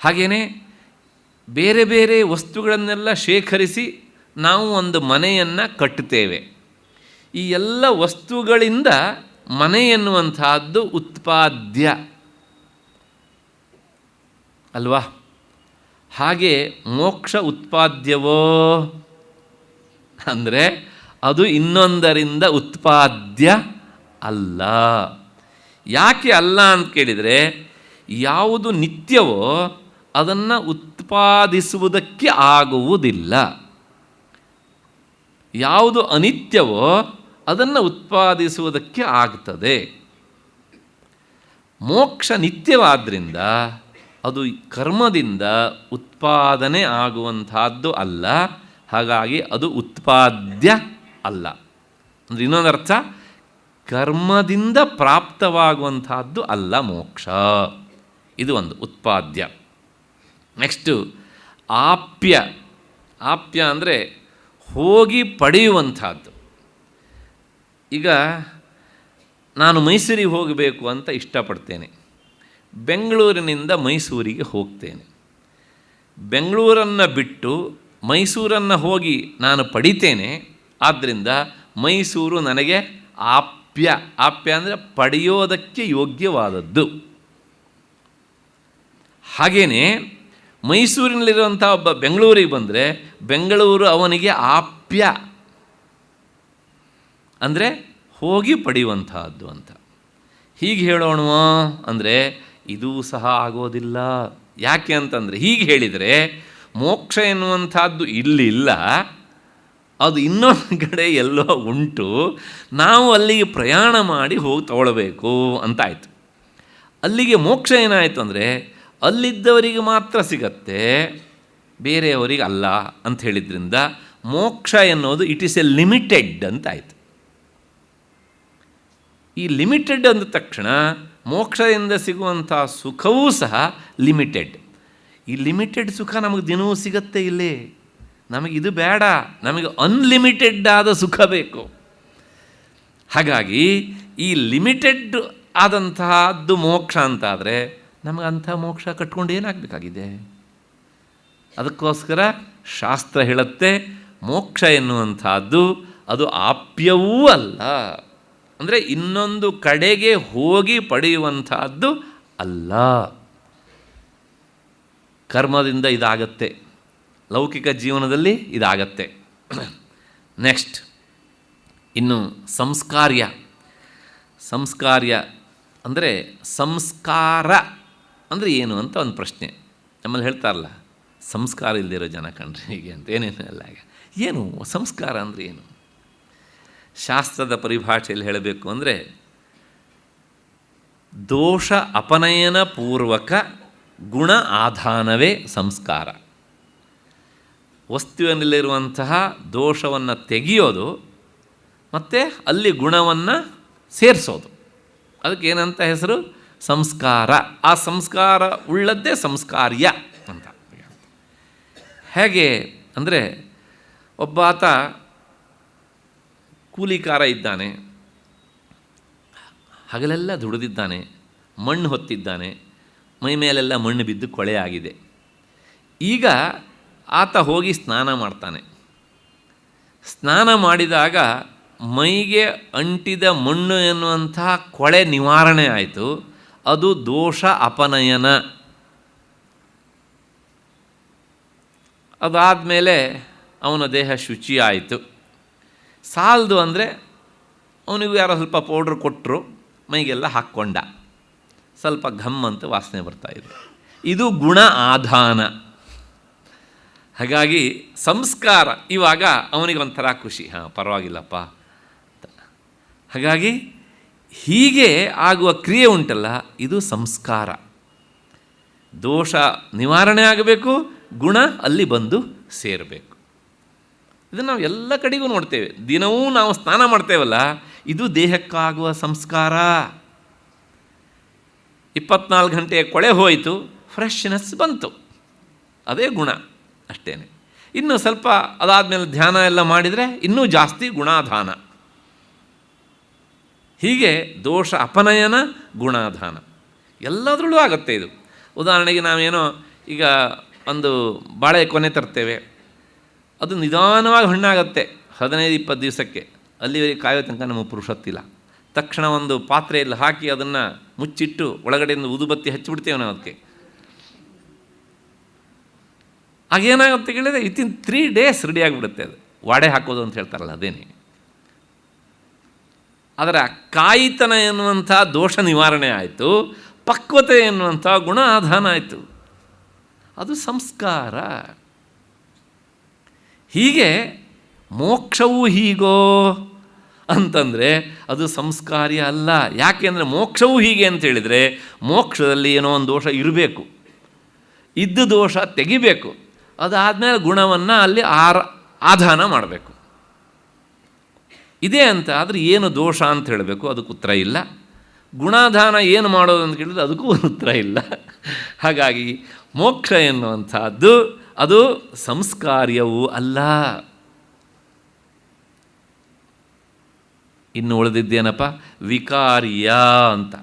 ಹಾಗೆಯೇ ಬೇರೆ ಬೇರೆ ವಸ್ತುಗಳನ್ನೆಲ್ಲ ಶೇಖರಿಸಿ ನಾವು ಒಂದು ಮನೆಯನ್ನು ಕಟ್ಟುತ್ತೇವೆ. ಈ ಎಲ್ಲ ವಸ್ತುಗಳಿಂದ ಮನೆ ಎನ್ನುವಂಥದ್ದು ಉತ್ಪಾದ್ಯ ಅಲ್ವಾ? ಹಾಗೆ ಮೋಕ್ಷ ಉತ್ಪಾದ್ಯವೋ ಅಂದರೆ ಅದು ಇನ್ನೊಂದರಿಂದ ಉತ್ಪಾದ್ಯ ಅಲ್ಲ. ಯಾಕೆ ಅಲ್ಲ ಅಂತ ಕೇಳಿದರೆ, ಯಾವುದು ನಿತ್ಯವೋ ಅದನ್ನು ಉತ್ಪಾದಿಸುವುದಕ್ಕೆ ಆಗುವುದಿಲ್ಲ, ಯಾವುದು ಅನಿತ್ಯವೋ ಅದನ್ನು ಉತ್ಪಾದಿಸುವುದಕ್ಕೆ ಆಗ್ತದೆ. ಮೋಕ್ಷ ನಿತ್ಯವಾದ್ದರಿಂದ ಅದು ಕರ್ಮದಿಂದ ಉತ್ಪಾದನೆ ಆಗುವಂತಹದ್ದು ಅಲ್ಲ. ಹಾಗಾಗಿ ಅದು ಉತ್ಪಾದ್ಯ ಅಲ್ಲ. ಅಂದರೆ ಇನ್ನೊಂದರ್ಥ, ಕರ್ಮದಿಂದ ಪ್ರಾಪ್ತವಾಗುವಂತಹದ್ದು ಅಲ್ಲ ಮೋಕ್ಷ. ಇದು ಒಂದು ಉತ್ಪಾದ್ಯ. ನೆಕ್ಸ್ಟು ಆಪ್ಯ. ಆಪ್ಯ ಅಂದರೆ ಹೋಗಿ ಪಡೆಯುವಂಥದ್ದು. ಈಗ ನಾನು ಮೈಸೂರಿಗೆ ಹೋಗಬೇಕು ಅಂತ ಇಷ್ಟಪಡ್ತೇನೆ. ಬೆಂಗಳೂರಿನಿಂದ ಮೈಸೂರಿಗೆ ಹೋಗ್ತೇನೆ. ಬೆಂಗಳೂರನ್ನು ಬಿಟ್ಟು ಮೈಸೂರನ್ನು ಹೋಗಿ ನಾನು ಪಡಿತೇನೆ. ಆದ್ದರಿಂದ ಮೈಸೂರು ನನಗೆ ಆಪ್ಯ. ಆಪ್ಯ ಅಂದರೆ ಪಡೆಯೋದಕ್ಕೆ ಯೋಗ್ಯವಾದದ್ದು. ಹಾಗೆಯೇ ಮೈಸೂರಿನಲ್ಲಿರುವಂಥ ಒಬ್ಬ ಬೆಂಗಳೂರಿಗೆ ಬಂದರೆ ಬೆಂಗಳೂರು ಅವನಿಗೆ ಆಪ್ಯ, ಅಂದರೆ ಹೋಗಿ ಪಡೆಯುವಂತಹದ್ದು ಅಂತ. ಹೀಗೆ ಹೇಳೋಣವಾ ಅಂದರೆ ಇದೂ ಸಹ ಆಗೋದಿಲ್ಲ. ಯಾಕೆ ಅಂತಂದರೆ, ಹೀಗೆ ಹೇಳಿದರೆ ಮೋಕ್ಷ ಎನ್ನುವಂಥದ್ದು ಇಲ್ಲಿಲ್ಲ, ಅದು ಇನ್ನೊಂದು ಕಡೆ ಎಲ್ಲೋ ಉಂಟು, ನಾವು ಅಲ್ಲಿಗೆ ಪ್ರಯಾಣ ಮಾಡಿ ಹೋಗಿ ತಗೊಳ್ಬೇಕು ಅಂತಾಯಿತು. ಅಲ್ಲಿಗೆ ಮೋಕ್ಷ ಏನಾಯಿತು ಅಂದರೆ ಅಲ್ಲಿದ್ದವರಿಗೆ ಮಾತ್ರ ಸಿಗತ್ತೆ, ಬೇರೆಯವರಿಗೆ ಅಲ್ಲ ಅಂತ ಹೇಳಿದ್ರಿಂದ ಮೋಕ್ಷ ಎನ್ನುವುದು ಇಟ್ ಈಸ್ ಎ ಲಿಮಿಟೆಡ್ ಅಂತಾಯಿತು. ಈ ಲಿಮಿಟೆಡ್ ಅಂದ ತಕ್ಷಣ ಮೋಕ್ಷದಿಂದ ಸಿಗುವಂಥ ಸುಖವೂ ಸಹ ಲಿಮಿಟೆಡ್. ಈ ಲಿಮಿಟೆಡ್ ಸುಖ ನಮಗೆ ದಿನವೂ ಸಿಗತ್ತೆ ಇಲ್ಲಿ. ನಮಗಿದು ಬೇಡ, ನಮಗೆ ಅನ್ಲಿಮಿಟೆಡ್ ಆದ ಸುಖ ಬೇಕು. ಹಾಗಾಗಿ ಈ ಲಿಮಿಟೆಡ್ ಆದಂತಹದ್ದು ಮೋಕ್ಷ ಅಂತಾದರೆ ನಮಗೆ ಅಂಥ ಮೋಕ್ಷ ಕಟ್ಕೊಂಡು ಏನಾಗಬೇಕಾಗಿದೆ? ಅದಕ್ಕೋಸ್ಕರ ಶಾಸ್ತ್ರ ಹೇಳುತ್ತೆ, ಮೋಕ್ಷ ಎನ್ನುವಂಥದ್ದು ಅದು ಆಪ್ಯವೂ ಅಲ್ಲ, ಅಂದರೆ ಇನ್ನೊಂದು ಕಡೆಗೆ ಹೋಗಿ ಪಡೆಯುವಂಥದ್ದು ಅಲ್ಲ. ಕರ್ಮದಿಂದ ಇದಾಗತ್ತೆ, ಲೌಕಿಕ ಜೀವನದಲ್ಲಿ ಇದಾಗತ್ತೆ. ನೆಕ್ಸ್ಟ್ ಇನ್ನು ಸಂಸ್ಕಾರ್ಯ. ಸಂಸ್ಕಾರ್ಯ ಅಂದರೆ ಸಂಸ್ಕಾರ ಅಂದರೆ ಏನು ಅಂತ ಒಂದು ಪ್ರಶ್ನೆ. ನಮ್ಮಲ್ಲಿ ಹೇಳ್ತಾರಲ್ಲ, ಸಂಸ್ಕಾರ ಇಲ್ಲದಿರೋ ಜನ ಕಣ್ರಿ ಹೀಗೆ ಅಂತ, ಏನೇನೆಲ್ಲ. ಏನು ಸಂಸ್ಕಾರ ಅಂದರೆ ಏನು? ಶಾಸ್ತ್ರದ ಪರಿಭಾಷೆಯಲ್ಲಿ ಹೇಳಬೇಕು ಅಂದರೆ, ದೋಷ ಅಪನಯನ ಪೂರ್ವಕ ಗುಣ ಆಧಾನವೇ ಸಂಸ್ಕಾರ. ವಸ್ತುವಿನಲ್ಲಿರುವಂತಹ ದೋಷವನ್ನು ತೆಗೆಯೋದು ಮತ್ತು ಅಲ್ಲಿ ಗುಣವನ್ನು ಸೇರಿಸೋದು, ಅದಕ್ಕೆ ಏನಂತ ಹೆಸರು? ಸಂಸ್ಕಾರ. ಆ ಸಂಸ್ಕಾರ ಉಳ್ಳದ್ದೇ ಸಂಸ್ಕಾರ್ಯ ಅಂತ. ಹೇಗೆ ಅಂದರೆ, ಒಬ್ಬಾತ ಕೂಲಿಕಾರ ಇದ್ದಾನೆ, ಹಗಲೆಲ್ಲ ದುಡಿದಿದ್ದಾನೆ, ಮಣ್ಣು ಹೊತ್ತಿದ್ದಾನೆ, ಮೈ ಮೇಲೆಲ್ಲ ಮಣ್ಣು ಬಿದ್ದು ಕೊಳೆ ಆಗಿದೆ. ಈಗ ಆತ ಹೋಗಿ ಸ್ನಾನ ಮಾಡ್ತಾನೆ. ಸ್ನಾನ ಮಾಡಿದಾಗ ಮೈಗೆ ಅಂಟಿದ ಮಣ್ಣು ಎನ್ನುವಂತಹ ಕೊಳೆ ನಿವಾರಣೆ ಆಯಿತು. ಅದು ದೋಷ ಅಪನಯನ. ಅದಾದಮೇಲೆ ಅವನ ದೇಹ ಶುಚಿ ಆಯಿತು. ಸಾಲದು ಅಂದರೆ ಅವನಿಗೂ ಯಾರೋ ಸ್ವಲ್ಪ ಪೌಡ್ರ್ ಕೊಟ್ಟರು, ಮೈಗೆಲ್ಲ ಹಾಕ್ಕೊಂಡ, ಸ್ವಲ್ಪ ಘಮ್ ಅಂತ ವಾಸನೆ ಬರ್ತಾಯಿದೆ. ಇದು ಗುಣ ಆಧಾನ. ಹಾಗಾಗಿ ಸಂಸ್ಕಾರ ಇವಾಗ ಅವನಿಗೊಂಥರ ಖುಷಿ, ಹಾಂ ಪರವಾಗಿಲ್ಲಪ್ಪ. ಹಾಗಾಗಿ ಹೀಗೆ ಆಗುವ ಕ್ರಿಯೆ ಉಂಟಲ್ಲ, ಇದು ಸಂಸ್ಕಾರ. ದೋಷ ನಿವಾರಣೆ ಆಗಬೇಕು, ಗುಣ ಅಲ್ಲಿ ಬಂದು ಸೇರಬೇಕು. ಇದನ್ನು ನಾವು ಎಲ್ಲ ಕಡೆಗೂ ನೋಡ್ತೇವೆ. ದಿನವೂ ನಾವು ಸ್ನಾನ ಮಾಡ್ತೇವಲ್ಲ, ಇದು ದೇಹಕ್ಕಾಗುವ ಸಂಸ್ಕಾರ. 24 ಗಂಟೆಯ ಕೊಳೆ ಹೋಯಿತು, ಫ್ರೆಶ್ನೆಸ್ ಬಂತು, ಅದೇ ಗುಣ ಅಷ್ಟೇ. ಇನ್ನು ಸ್ವಲ್ಪ ಅದಾದಮೇಲೆ ಧ್ಯಾನ ಎಲ್ಲ ಮಾಡಿದರೆ ಇನ್ನೂ ಜಾಸ್ತಿ ಗುಣಾಧಾನ. ಹೀಗೆ ದೋಷ ಅಪನಯನ, ಗುಣಾಧಾನ ಎಲ್ಲದರಲ್ಲೂ ಆಗುತ್ತೆ ಇದು. ಉದಾಹರಣೆಗೆ ನಾವೇನೋ ಈಗ ಒಂದು ಬಾಳೆ ಕೊನೆ ತರ್ತೇವೆ, ಅದು ನಿಧಾನವಾಗಿ ಹಣ್ಣಾಗತ್ತೆ 15-20 ದಿವಸಕ್ಕೆ. ಅಲ್ಲಿವರೆಗೆ ಕಾಯೋ ತನಕ ನಮಗೆ ಪುರುಷತ್ತಿಲ್ಲ. ತಕ್ಷಣ ಒಂದು ಪಾತ್ರೆಯಲ್ಲಿ ಹಾಕಿ ಅದನ್ನು ಮುಚ್ಚಿಟ್ಟು ಒಳಗಡೆಯಿಂದ ಉದುಬತ್ತಿ ಹಚ್ಚಿಬಿಡ್ತೇವೆ ನಾವು ಅದಕ್ಕೆ. ಆಗೇನಾಗುತ್ತೆ ಕೇಳಿದರೆ ವಿತಿನ್ 3 days ರೆಡಿ ಆಗಿಬಿಡುತ್ತೆ. ಅದು ವಾಡೆ ಹಾಕೋದು ಅಂತ ಹೇಳ್ತಾರಲ್ಲ, ಅದೇನೇ. ಅದರ ಕಾಯಿತನ ಎನ್ನುವಂಥ ದೋಷ ನಿವಾರಣೆ ಆಯಿತು, ಪಕ್ವತೆ ಎನ್ನುವಂಥ ಗುಣ ಆಧಾನ ಆಯಿತು. ಅದು ಸಂಸ್ಕಾರ. ಹೀಗೆ ಮೋಕ್ಷವೂ ಹೀಗೋ ಅಂತಂದರೆ ಅದು ಸಂಸ್ಕಾರ್ಯ ಅಲ್ಲ. ಯಾಕೆಂದರೆ ಮೋಕ್ಷವೂ ಹೀಗೆ ಅಂತೇಳಿದರೆ ಮೋಕ್ಷದಲ್ಲಿ ಏನೋ ಒಂದು ದೋಷ ಇರಬೇಕು, ಇದ್ದ ದೋಷ ತೆಗಿಬೇಕು, ಅದಾದಮೇಲೆ ಗುಣವನ್ನು ಅಲ್ಲಿ ಆಧಾನ ಮಾಡಬೇಕು. ಇದೇ ಅಂತ ಆದರೆ ಏನು ದೋಷ ಅಂತ ಹೇಳಬೇಕು, ಅದಕ್ಕೆ ಉತ್ತರ ಇಲ್ಲ. ಗುಣಾಧಾನ ಏನು ಮಾಡೋದು ಅಂತ ಕೇಳಿದ್ರೆ ಅದಕ್ಕೂ ಉತ್ತರ ಇಲ್ಲ. ಹಾಗಾಗಿ ಮೋಕ್ಷ ಎನ್ನುವಂಥದ್ದು ಅದು ಸಂಸ್ಕಾರ್ಯವೂ ಅಲ್ಲ. ಇನ್ನು ಉಳಿದಿದ್ದೇನಪ್ಪ, ವಿಕಾರ್ಯ ಅಂತ.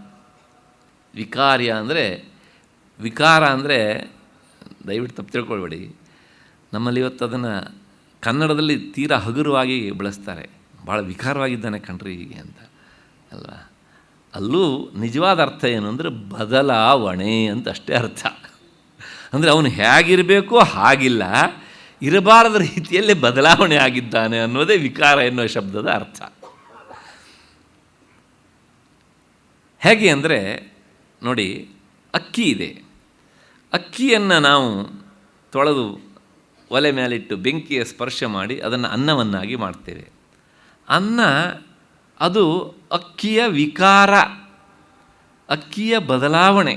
ವಿಕಾರ್ಯ ಅಂದರೆ, ವಿಕಾರ ಅಂದರೆ ದಯವಿಟ್ಟು ತಪ್ಪು ತಿಳ್ಕೊಳ್ಬೇಡಿ, ನಮ್ಮಲ್ಲಿ ಇವತ್ತು ಅದನ್ನು ಕನ್ನಡದಲ್ಲಿ ತೀರಾ ಹಗುರವಾಗಿ ಬಳಸ್ತಾರೆ. ಭಾಳ ವಿಕಾರವಾಗಿದ್ದಾನೆ ಕಣ್ರಿ ಹೀಗೆ ಅಂತ ಅಲ್ವಾ. ಅಲ್ಲೂ ನಿಜವಾದ ಅರ್ಥ ಏನು ಅಂದರೆ ಬದಲಾವಣೆ ಅಂತ ಅಷ್ಟೇ ಅರ್ಥ. ಅಂದರೆ ಅವನು ಹೇಗಿರಬೇಕೋ ಹಾಗಿಲ್ಲ, ಇರಬಾರದ ರೀತಿಯಲ್ಲಿ ಬದಲಾವಣೆ ಆಗಿದ್ದಾನೆ ಅನ್ನೋದೇ ವಿಕಾರ ಎನ್ನುವ ಶಬ್ದದ ಅರ್ಥ. ಹೇಗೆ ಅಂದರೆ ನೋಡಿ, ಅಕ್ಕಿ ಇದೆ. ಅಕ್ಕಿಯನ್ನು ನಾವು ತೊಳೆದು ಒಲೆ ಮೇಲಿಟ್ಟು ಬೆಂಕಿಯ ಸ್ಪರ್ಶ ಮಾಡಿ ಅದನ್ನು ಅನ್ನವನ್ನಾಗಿ ಮಾಡ್ತೇವೆ. ಅನ್ನ ಅದು ಅಕ್ಕಿಯ ವಿಕಾರ, ಅಕ್ಕಿಯ ಬದಲಾವಣೆ.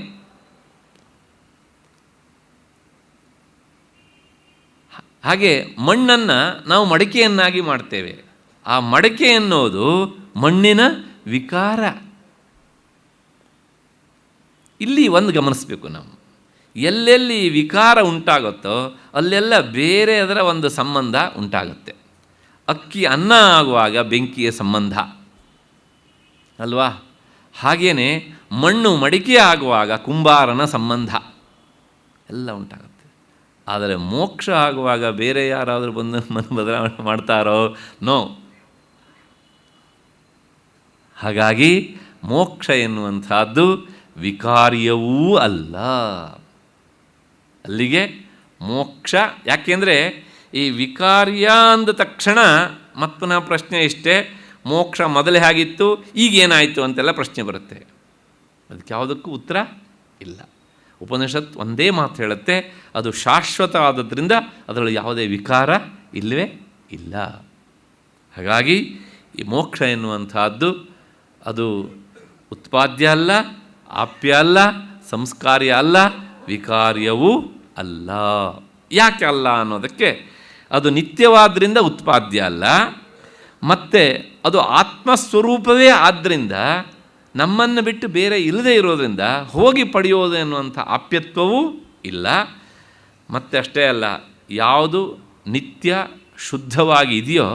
ಹಾಗೆ ಮಣ್ಣನ್ನು ನಾವು ಮಡಿಕೆಯನ್ನಾಗಿ ಮಾಡ್ತೇವೆ. ಆ ಮಡಿಕೆ ಎನ್ನುವುದು ಮಣ್ಣಿನ ವಿಕಾರ. ಇಲ್ಲಿ ಒಂದು ಗಮನಿಸಬೇಕು ನಾವು, ಎಲ್ಲೆಲ್ಲಿ ವಿಕಾರ ಉಂಟಾಗುತ್ತೋ ಅಲ್ಲೆಲ್ಲ ಬೇರೆ ಅದರ ಒಂದು ಸಂಬಂಧ ಉಂಟಾಗುತ್ತೆ. ಅಕ್ಕಿ ಅನ್ನ ಆಗುವಾಗ ಬೆಂಕಿಯ ಸಂಬಂಧ ಅಲ್ವಾ, ಹಾಗೆಯೇ ಮಣ್ಣು ಮಡಿಕೆ ಆಗುವಾಗ ಕುಂಬಾರನ ಸಂಬಂಧ ಎಲ್ಲ ಉಂಟಾಗುತ್ತೆ. ಆದರೆ ಮೋಕ್ಷ ಆಗುವಾಗ ಬೇರೆ ಯಾರಾದರೂ ಬಂದು ಬದಲಾವಣೆ ಮಾಡ್ತಾರೋ? ನೋ. ಹಾಗಾಗಿ ಮೋಕ್ಷ ಎನ್ನುವಂಥದ್ದು ವಿಕಾರ್ಯವೂ ಅಲ್ಲ. ಅಲ್ಲಿಗೆ ಮೋಕ್ಷ. ಯಾಕೆಂದರೆ ಈ ವಿಕಾರ್ಯ ಅಂದ ತಕ್ಷಣ ಮತ್ತೊಂದು ಪ್ರಶ್ನೆ ಇಷ್ಟೇ, ಮೋಕ್ಷ ಮೊದಲೇ ಆಗಿತ್ತು ಈಗೇನಾಯಿತು ಅಂತೆಲ್ಲ ಪ್ರಶ್ನೆ ಬರುತ್ತೆ. ಅದಕ್ಕೆ ಯಾವುದಕ್ಕೂ ಉತ್ತರ ಇಲ್ಲ. ಉಪನಿಷತ್ ಒಂದೇ ಮಾತು ಹೇಳುತ್ತೆ, ಅದು ಶಾಶ್ವತ ಆದದ್ರಿಂದ ಅದರಲ್ಲಿ ಯಾವುದೇ ವಿಕಾರ ಇಲ್ಲವೇ ಇಲ್ಲ. ಹಾಗಾಗಿ ಈ ಮೋಕ್ಷ ಎನ್ನುವಂಥದ್ದು ಅದು ಉತ್ಪಾದ್ಯ ಅಲ್ಲ, ಆಪ್ಯ ಅಲ್ಲ, ಸಂಸ್ಕಾರ್ಯ ಅಲ್ಲ, ವಿಕಾರ್ಯವೂ ಅಲ್ಲ. ಯಾಕೆ ಅಲ್ಲ ಅನ್ನೋದಕ್ಕೆ, ಅದು ನಿತ್ಯವಾದ್ದರಿಂದ ಉತ್ಪಾದ್ಯ ಅಲ್ಲ, ಮತ್ತು ಅದು ಆತ್ಮಸ್ವರೂಪವೇ ಆದ್ದರಿಂದ ನಮ್ಮನ್ನು ಬಿಟ್ಟು ಬೇರೆ ಇಲ್ಲದೆ ಇರೋದರಿಂದ ಹೋಗಿ ಪಡೆಯೋದು ಎನ್ನುವಂಥ ಆಪ್ಯತ್ವವೂ ಇಲ್ಲ. ಮತ್ತು ಅಷ್ಟೇ ಅಲ್ಲ, ಯಾವುದು ನಿತ್ಯ ಶುದ್ಧವಾಗಿ ಇದೆಯೋ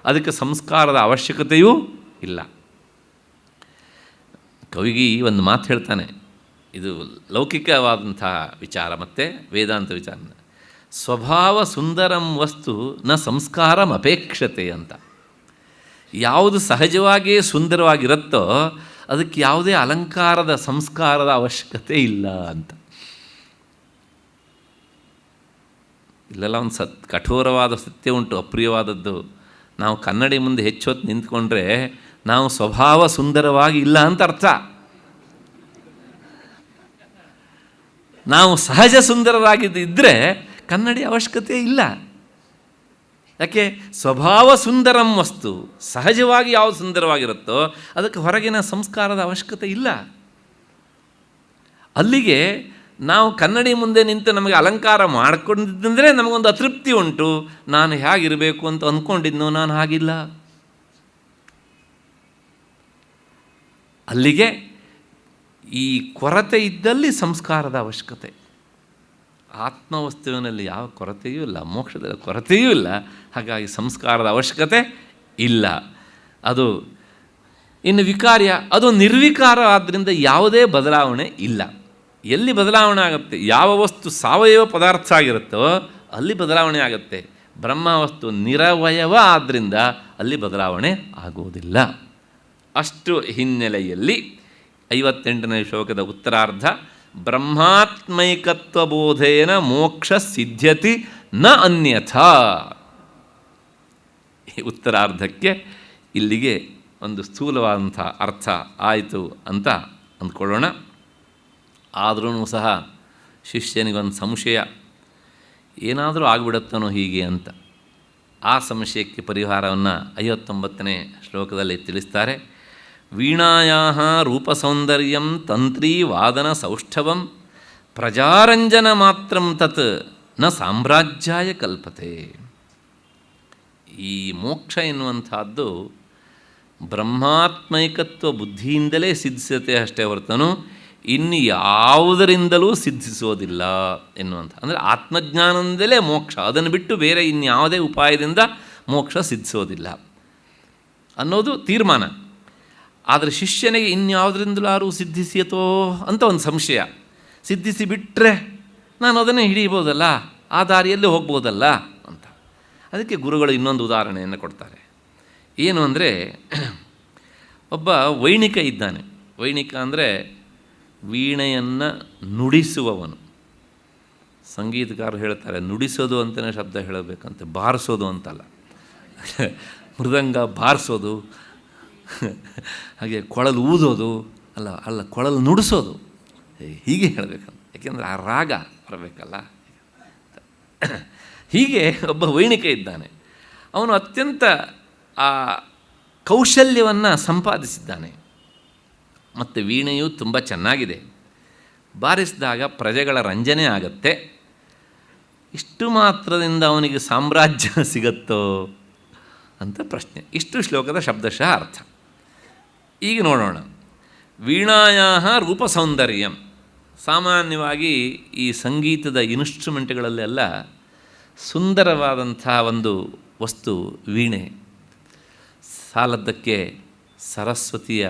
ಅದಕ್ಕೆ ಸಂಸ್ಕಾರದ ಅವಶ್ಯಕತೆಯೂ ಇಲ್ಲ. ಕವಿಗಿ ಒಂದು ಮಾತು ಹೇಳ್ತಾನೆ, ಇದು ಲೌಕಿಕವಾದಂಥ ವಿಚಾರ ಮತ್ತು ವೇದಾಂತ ವಿಚಾರ. ಸ್ವಭಾವ ಸುಂದರಂ ವಸ್ತು ನ ಸಂಸ್ಕಾರಂ ಅಪೇಕ್ಷತೆ ಅಂತ. ಯಾವುದು ಸಹಜವಾಗಿಯೇ ಸುಂದರವಾಗಿರುತ್ತೋ ಅದಕ್ಕೆ ಯಾವುದೇ ಅಲಂಕಾರದ ಸಂಸ್ಕಾರದ ಅವಶ್ಯಕತೆ ಇಲ್ಲ ಅಂತ. ಇಲ್ಲೆಲ್ಲ ಒಂದು ಕಠೋರವಾದ ಸತ್ಯ ಉಂಟು, ಅಪ್ರಿಯವಾದದ್ದು. ನಾವು ಕನ್ನಡಿ ಮುಂದೆ ಹೆಚ್ಚು ಹೊತ್ತು ನಿಂತ್ಕೊಂಡ್ರೆ ನಾವು ಸ್ವಭಾವ ಸುಂದರವಾಗಿ ಇಲ್ಲ ಅಂತ ಅರ್ಥ. ನಾವು ಸಹಜ ಸುಂದರರಾಗಿದ್ದರೆ ಕನ್ನಡಿ ಅವಶ್ಯಕತೆ ಇಲ್ಲ. ಯಾಕೆ? ಸ್ವಭಾವ ಸುಂದರಂ ವಸ್ತು, ಸಹಜವಾಗಿ ಯಾವುದು ಸುಂದರವಾಗಿರುತ್ತೋ ಅದಕ್ಕೆ ಹೊರಗಿನ ಸಂಸ್ಕಾರದ ಅವಶ್ಯಕತೆ ಇಲ್ಲ. ಅಲ್ಲಿಗೆ ನಾವು ಕನ್ನಡಿ ಮುಂದೆ ನಿಂತು ನಮಗೆ ಅಲಂಕಾರ ಮಾಡಿಕೊಂಡಿದ್ದಂದರೆ ನಮಗೊಂದು ಅತೃಪ್ತಿ ಉಂಟು. ನಾನು ಹೇಗಿರಬೇಕು ಅಂತ ಅಂದ್ಕೊಂಡಿದ್ನೋ, ನಾನು ಹಾಗಿಲ್ಲ. ಅಲ್ಲಿಗೆ ಈ ಕೊರತೆ ಇದ್ದಲ್ಲಿ ಸಂಸ್ಕಾರದ ಅವಶ್ಯಕತೆ. ಆತ್ಮವಸ್ತುವಿನಲ್ಲಿ ಯಾವ ಕೊರತೆಯೂ ಇಲ್ಲ, ಮೋಕ್ಷದ ಕೊರತೆಯೂ ಇಲ್ಲ. ಹಾಗಾಗಿ ಸಂಸ್ಕಾರದ ಅವಶ್ಯಕತೆ ಇಲ್ಲ. ಅದು ಇನ್ನು ವಿಕಾರ್ಯ, ಅದು ನಿರ್ವಿಕಾರ. ಆದ್ದರಿಂದ ಯಾವುದೇ ಬದಲಾವಣೆ ಇಲ್ಲ. ಎಲ್ಲಿ ಬದಲಾವಣೆ ಆಗುತ್ತೆ? ಯಾವ ವಸ್ತು ಸಾವಯವ ಪದಾರ್ಥ ಆಗಿರುತ್ತೋ ಅಲ್ಲಿ ಬದಲಾವಣೆ ಆಗುತ್ತೆ. ಬ್ರಹ್ಮ ವಸ್ತು ನಿರವಯವ, ಆದ್ದರಿಂದ ಅಲ್ಲಿ ಬದಲಾವಣೆ ಆಗುವುದಿಲ್ಲ. ಅಷ್ಟು ಹಿನ್ನೆಲೆಯಲ್ಲಿ 58ನೇ ಶ್ಲೋಕದ ಉತ್ತರಾರ್ಧ, ಬ್ರಹ್ಮಾತ್ಮೈಕತ್ವಬೋಧೇನ ಮೋಕ್ಷ ಸಿದ್ಧ್ಯತಿ ನ ಅನ್ಯಥಾ. ಈ ಉತ್ತರಾರ್ಧಕ್ಕೆ ಇಲ್ಲಿಗೆ ಒಂದು ಸ್ಥೂಲವಾದಂಥ ಅರ್ಥ ಆಯಿತು ಅಂತ ಅಂದ್ಕೊಳ್ಳೋಣ. ಆದ್ರೂ ಸಹ ಶಿಷ್ಯನಿಗೊಂದು ಸಂಶಯ, ಏನಾದರೂ ಆಗಿಬಿಡುತ್ತಾನೋ ಹೀಗೆ ಅಂತ. ಆ ಸಂಶಯಕ್ಕೆ ಪರಿಹಾರವನ್ನು 59ನೇ ಶ್ಲೋಕದಲ್ಲಿ ತಿಳಿಸ್ತಾರೆ. ವೀಣಾಯಾಃ ರೂಪಸೌಂದರ್ಯಂ ತಂತ್ರೀ ವಾದನ ಸೌಷ್ಠವಂ ಪ್ರಜಾರಂಜನ ಮಾತ್ರಂ ತತ್ ನ ಸಾಮ್ರಾಜ್ಯಾಯ ಕಲ್ಪತೆ. ಈ ಮೋಕ್ಷ ಎನ್ನುವಂಥದ್ದು ಬ್ರಹ್ಮಾತ್ಮೈಕತ್ವ ಬುದ್ಧಿಯಿಂದಲೇ ಸಿದ್ಧಿಸುತ್ತೆ ಅಷ್ಟೇ ಹೊರತನು ಇನ್ನು ಯಾವುದರಿಂದಲೂ ಸಿದ್ಧಿಸೋದಿಲ್ಲ ಎನ್ನುವಂಥ. ಅಂದರೆ ಆತ್ಮಜ್ಞಾನದಿಂದಲೇ ಮೋಕ್ಷ, ಅದನ್ನು ಬಿಟ್ಟು ಬೇರೆ ಇನ್ಯಾವುದೇ ಉಪಾಯದಿಂದ ಮೋಕ್ಷ ಸಿದ್ಧಿಸೋದಿಲ್ಲ ಅನ್ನೋದು ತೀರ್ಮಾನ. ಆದರೆ ಶಿಷ್ಯನಿಗೆ ಇನ್ಯಾವುದರಿಂದಲಾರು ಸಿದ್ಧಿಸಿಯತೋ ಅಂತ ಒಂದು ಸಂಶಯ. ಸಿದ್ಧಿಸಿ ಬಿಟ್ಟರೆ ನಾನು ಅದನ್ನೇ ಹಿಡಿಯಬಹುದಲ್ಲ, ಆ ದಾರಿಯಲ್ಲಿ ಹೋಗ್ಬೋದಲ್ಲ ಅಂತ. ಅದಕ್ಕೆ ಗುರುಗಳು ಇನ್ನೊಂದು ಉದಾಹರಣೆಯನ್ನು ಕೊಡ್ತಾರೆ. ಏನು ಅಂದರೆ, ಒಬ್ಬ ವೈಣಿಕ ಇದ್ದಾನೆ. ವೈಣಿಕ ಅಂದರೆ ವೀಣೆಯನ್ನು ನುಡಿಸುವವನು. ಸಂಗೀತಗಾರರು ಹೇಳ್ತಾರೆ ನುಡಿಸೋದು ಅಂತಲೇ ಶಬ್ದ ಹೇಳಬೇಕಂತೆ, ಬಾರಿಸೋದು ಅಂತಲ್ಲ. ಮೃದಂಗ ಬಾರಿಸೋದು, ಹಾಗೆ ಕೊಳಲು ಊದೋದು ಅಲ್ಲ ಕೊಳಲು ನುಡಿಸೋದು, ಹೀಗೆ ಹೇಳಬೇಕಂತ. ಯಾಕೆಂದರೆ ಆ ರಾಗ ಬರಬೇಕಲ್ಲ. ಹೀಗೆ ಒಬ್ಬ ವೈಣಿಕ ಇದ್ದಾನೆ. ಅವನು ಅತ್ಯಂತ ಆ ಕೌಶಲ್ಯವನ್ನು ಸಂಪಾದಿಸಿದ್ದಾನೆ. ಮತ್ತು ವೀಣೆಯು ತುಂಬ ಚೆನ್ನಾಗಿದೆ. ಬಾರಿಸಿದಾಗ ಪ್ರಜೆಗಳ ರಂಜನೆ ಆಗತ್ತೆ. ಇಷ್ಟು ಮಾತ್ರದಿಂದ ಅವನಿಗೆ ಸಾಮ್ರಾಜ್ಯ ಸಿಗತ್ತೋ ಅಂತ ಪ್ರಶ್ನೆ. ಇಷ್ಟು ಶ್ಲೋಕದ ಶಬ್ದಶಃ ಅರ್ಥ. ಈಗ ನೋಡೋಣ. ವೀಣಾಯಾಃ ರೂಪಸೌಂದರ್ಯಂ. ಸಾಮಾನ್ಯವಾಗಿ ಈ ಸಂಗೀತದ ಇನ್ಸ್ಟ್ರುಮೆಂಟ್ಗಳಲ್ಲೆಲ್ಲ ಸುಂದರವಾದಂಥ ಒಂದು ವಸ್ತು ವೀಣೆ. ಸಾಲದ್ದಕ್ಕೆ ಸರಸ್ವತಿಯ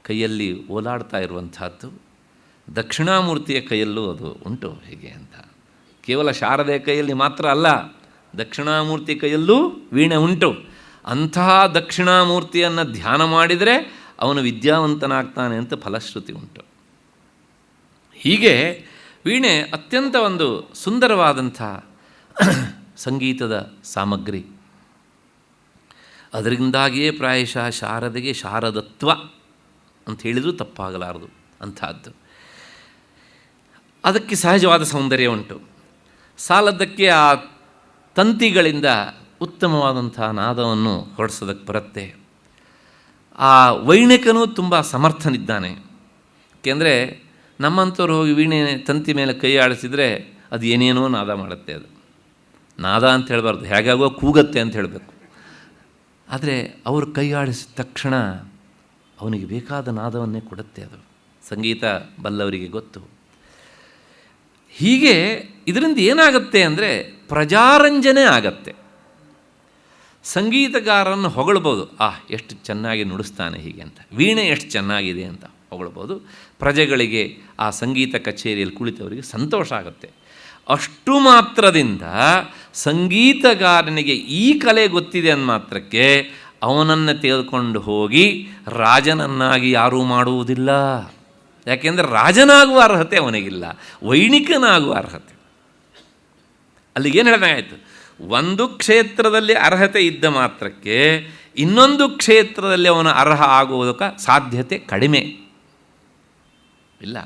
ಕೈಯಲ್ಲಿ ಓಲಾಡ್ತಾ ಇರುವಂಥದ್ದು, ದಕ್ಷಿಣಾಮೂರ್ತಿಯ ಕೈಯಲ್ಲೂ ಅದು ಉಂಟು ಹೀಗೆ ಅಂತ. ಕೇವಲ ಶಾರದೆ ಕೈಯಲ್ಲಿ ಮಾತ್ರ ಅಲ್ಲ, ದಕ್ಷಿಣಾಮೂರ್ತಿ ಕೈಯಲ್ಲೂ ವೀಣೆ ಉಂಟು. ಅಂತಹ ದಕ್ಷಿಣಾಮೂರ್ತಿಯನ್ನು ಧ್ಯಾನ ಮಾಡಿದರೆ ಅವನು ವಿದ್ಯಾವಂತನಾಗ್ತಾನೆ ಅಂತ ಫಲಶ್ರುತಿ ಉಂಟು. ಹೀಗೆ ವೀಣೆ ಅತ್ಯಂತ ಒಂದು ಸುಂದರವಾದಂಥ ಸಂಗೀತದ ಸಾಮಗ್ರಿ. ಅದರಿಂದಾಗಿಯೇ ಪ್ರಾಯಶಃ ಶಾರದೆಗೆ ಶಾರದತ್ವ ಅಂತ ಹೇಳಿದರೂ ತಪ್ಪಾಗಲಾರದು ಅಂಥದ್ದು. ಅದಕ್ಕೆ ಸಹಜವಾದ ಸೌಂದರ್ಯ ಉಂಟು. ಸಾಲದ್ದಕ್ಕೆ ಆ ತಂತಿಗಳಿಂದ ಉತ್ತಮವಾದಂಥ ನಾದವನ್ನು ಹೊರಡಿಸೋದಕ್ಕೆ ಬರುತ್ತೆ. ಆ ವೈಣಿಕನೂ ತುಂಬ ಸಮರ್ಥನಿದ್ದಾನೆ. ಏಕೆಂದರೆ ನಮ್ಮಂಥವ್ರು ಹೋಗಿ ವೀಣೆ ತಂತಿ ಮೇಲೆ ಕೈ ಆಡಿಸಿದರೆ ಅದು ಏನೇನೋ ನಾದ ಮಾಡುತ್ತೆ. ಅದು ನಾದ ಅಂತ ಹೇಳಬಾರ್ದು, ಹೇಗಾಗೋ ಕೂಗತ್ತೆ ಅಂತ ಹೇಳಬೇಕು. ಆದರೆ ಅವರು ಕೈ ಆಡಿಸಿದ ತಕ್ಷಣ ಅವನಿಗೆ ಬೇಕಾದ ನಾದವನ್ನೇ ಕೊಡುತ್ತೆ. ಅದು ಸಂಗೀತ ಬಲ್ಲವರಿಗೆ ಗೊತ್ತು. ಹೀಗೆ ಇದರಿಂದ ಏನಾಗುತ್ತೆ ಅಂದರೆ ಪ್ರಜಾರಂಜನೆ ಆಗತ್ತೆ. ಸಂಗೀತಗಾರನ್ನು ಹೊಗಳ್ಬೋದು, ಎಷ್ಟು ಚೆನ್ನಾಗಿ ನುಡಿಸ್ತಾನೆ ಹೀಗೆ ಅಂತ, ವೀಣೆ ಎಷ್ಟು ಚೆನ್ನಾಗಿದೆ ಅಂತ ಹೊಗಳ್ಬೋದು. ಪ್ರಜೆಗಳಿಗೆ ಆ ಸಂಗೀತ ಕಚೇರಿಯಲ್ಲಿ ಕುಳಿತವರಿಗೆ ಸಂತೋಷ ಆಗುತ್ತೆ. ಅಷ್ಟು ಮಾತ್ರದಿಂದ ಸಂಗೀತಗಾರನಿಗೆ ಈ ಕಲೆ ಗೊತ್ತಿದೆ ಅಂದ ಮಾತ್ರಕ್ಕೆ ಅವನನ್ನು ತೆಗೆದುಕೊಂಡು ಹೋಗಿ ರಾಜನನ್ನಾಗಿ ಯಾರೂ ಮಾಡುವುದಿಲ್ಲ. ಯಾಕೆಂದರೆ ರಾಜನಾಗುವ ಅರ್ಹತೆ ಅವನಿಗಿಲ್ಲ, ವೈಣಿಕನಾಗುವ ಅರ್ಹತೆ. ಅಲ್ಲಿಗೇನು ಹೇಳಿದಾಗಾಯಿತು, ಒಂದು ಕ್ಷೇತ್ರದಲ್ಲಿ ಅರ್ಹತೆ ಇದ್ದ ಮಾತ್ರಕ್ಕೆ ಇನ್ನೊಂದು ಕ್ಷೇತ್ರದಲ್ಲಿ ಅವನ ಅರ್ಹ ಆಗುವುದಕ್ಕೆ ಸಾಧ್ಯತೆ ಕಡಿಮೆ ಇಲ್ಲ.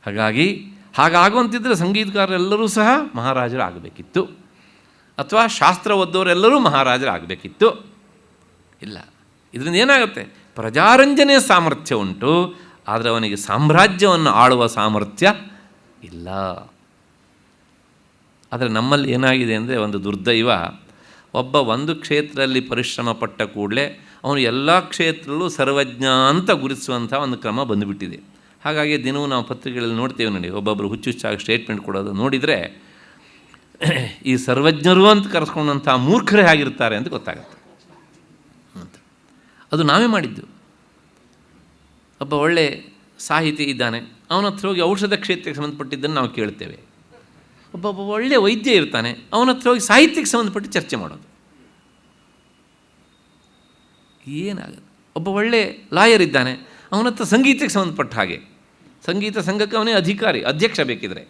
ಹಾಗಾಗಿ ಹಾಗಾಗುವಂತಿದ್ದರೆ ಸಂಗೀತಗಾರರೆಲ್ಲರೂ ಸಹ ಮಹಾರಾಜರಾಗಬೇಕಿತ್ತು, ಅಥವಾ ಶಾಸ್ತ್ರ ಓದ್ದವರೆಲ್ಲರೂ ಮಹಾರಾಜರಾಗಬೇಕಿತ್ತು. ಇಲ್ಲ, ಇದರಿಂದ ಏನಾಗುತ್ತೆ? ಪ್ರಜಾರಂಜನೆಯ ಸಾಮರ್ಥ್ಯ ಉಂಟು, ಆದರೆ ಅವನಿಗೆ ಸಾಮ್ರಾಜ್ಯವನ್ನು ಆಳುವ ಸಾಮರ್ಥ್ಯ ಇಲ್ಲ. ಆದರೆ ನಮ್ಮಲ್ಲಿ ಏನಾಗಿದೆ ಅಂದರೆ, ಒಂದು ದುರ್ದೈವ, ಒಂದು ಕ್ಷೇತ್ರದಲ್ಲಿ ಪರಿಶ್ರಮ ಪಟ್ಟ ಕೂಡಲೇ ಅವನು ಎಲ್ಲ ಕ್ಷೇತ್ರದಲ್ಲೂ ಸರ್ವಜ್ಞ ಅಂತ ಗುರುತಿಸುವಂಥ ಒಂದು ಕ್ರಮ ಬಂದುಬಿಟ್ಟಿದೆ. ಹಾಗಾಗಿ ದಿನವೂ ನಾವು ಪತ್ರಿಕೆಗಳಲ್ಲಿ ನೋಡ್ತೇವೆ ನೋಡಿ, ಒಬ್ಬೊಬ್ಬರು ಹುಚ್ಚುಚ್ಚಾಗಿ ಸ್ಟೇಟ್ಮೆಂಟ್ ಕೊಡೋದು ನೋಡಿದರೆ ಈ ಸರ್ವಜ್ಞರು ಅಂತ ಕರೆಸ್ಕೊಂಡಂಥ ಮೂರ್ಖರೇ ಆಗಿರ್ತಾರೆ ಅಂತ ಗೊತ್ತಾಗುತ್ತೆ. ಅದು ನಾವೇ ಮಾಡಿದ್ದು. ಒಬ್ಬ ಒಳ್ಳೆ ಸಾಹಿತಿ ಇದ್ದಾನೆ, ಅವನ ಹತ್ರ ಹೋಗಿ ಔಷಧ ಕ್ಷೇತ್ರಕ್ಕೆ ಸಂಬಂಧಪಟ್ಟಿದ್ದನ್ನು ನಾವು ಕೇಳ್ತೇವೆ. ಒಬ್ಬ ಒಳ್ಳೆಯ ವೈದ್ಯ ಇರ್ತಾನೆ, ಅವನ ಹತ್ರ ಹೋಗಿ ಸಾಹಿತ್ಯಕ್ಕೆ ಸಂಬಂಧಪಟ್ಟು ಚರ್ಚೆ ಮಾಡೋದು. ಏನಾಗುತ್ತೆ? ಒಬ್ಬ ಒಳ್ಳೆ ಲಾಯರ್ ಇದ್ದಾನೆ, ಅವನ ಹತ್ರ ಸಂಗೀತಕ್ಕೆ ಸಂಬಂಧಪಟ್ಟ ಹಾಗೆ, ಸಂಗೀತ ಸಂಘಕ್ಕೆ ಅವನೇ ಅಧ್ಯಕ್ಷ ಬೇಕಿದ್ರೆ.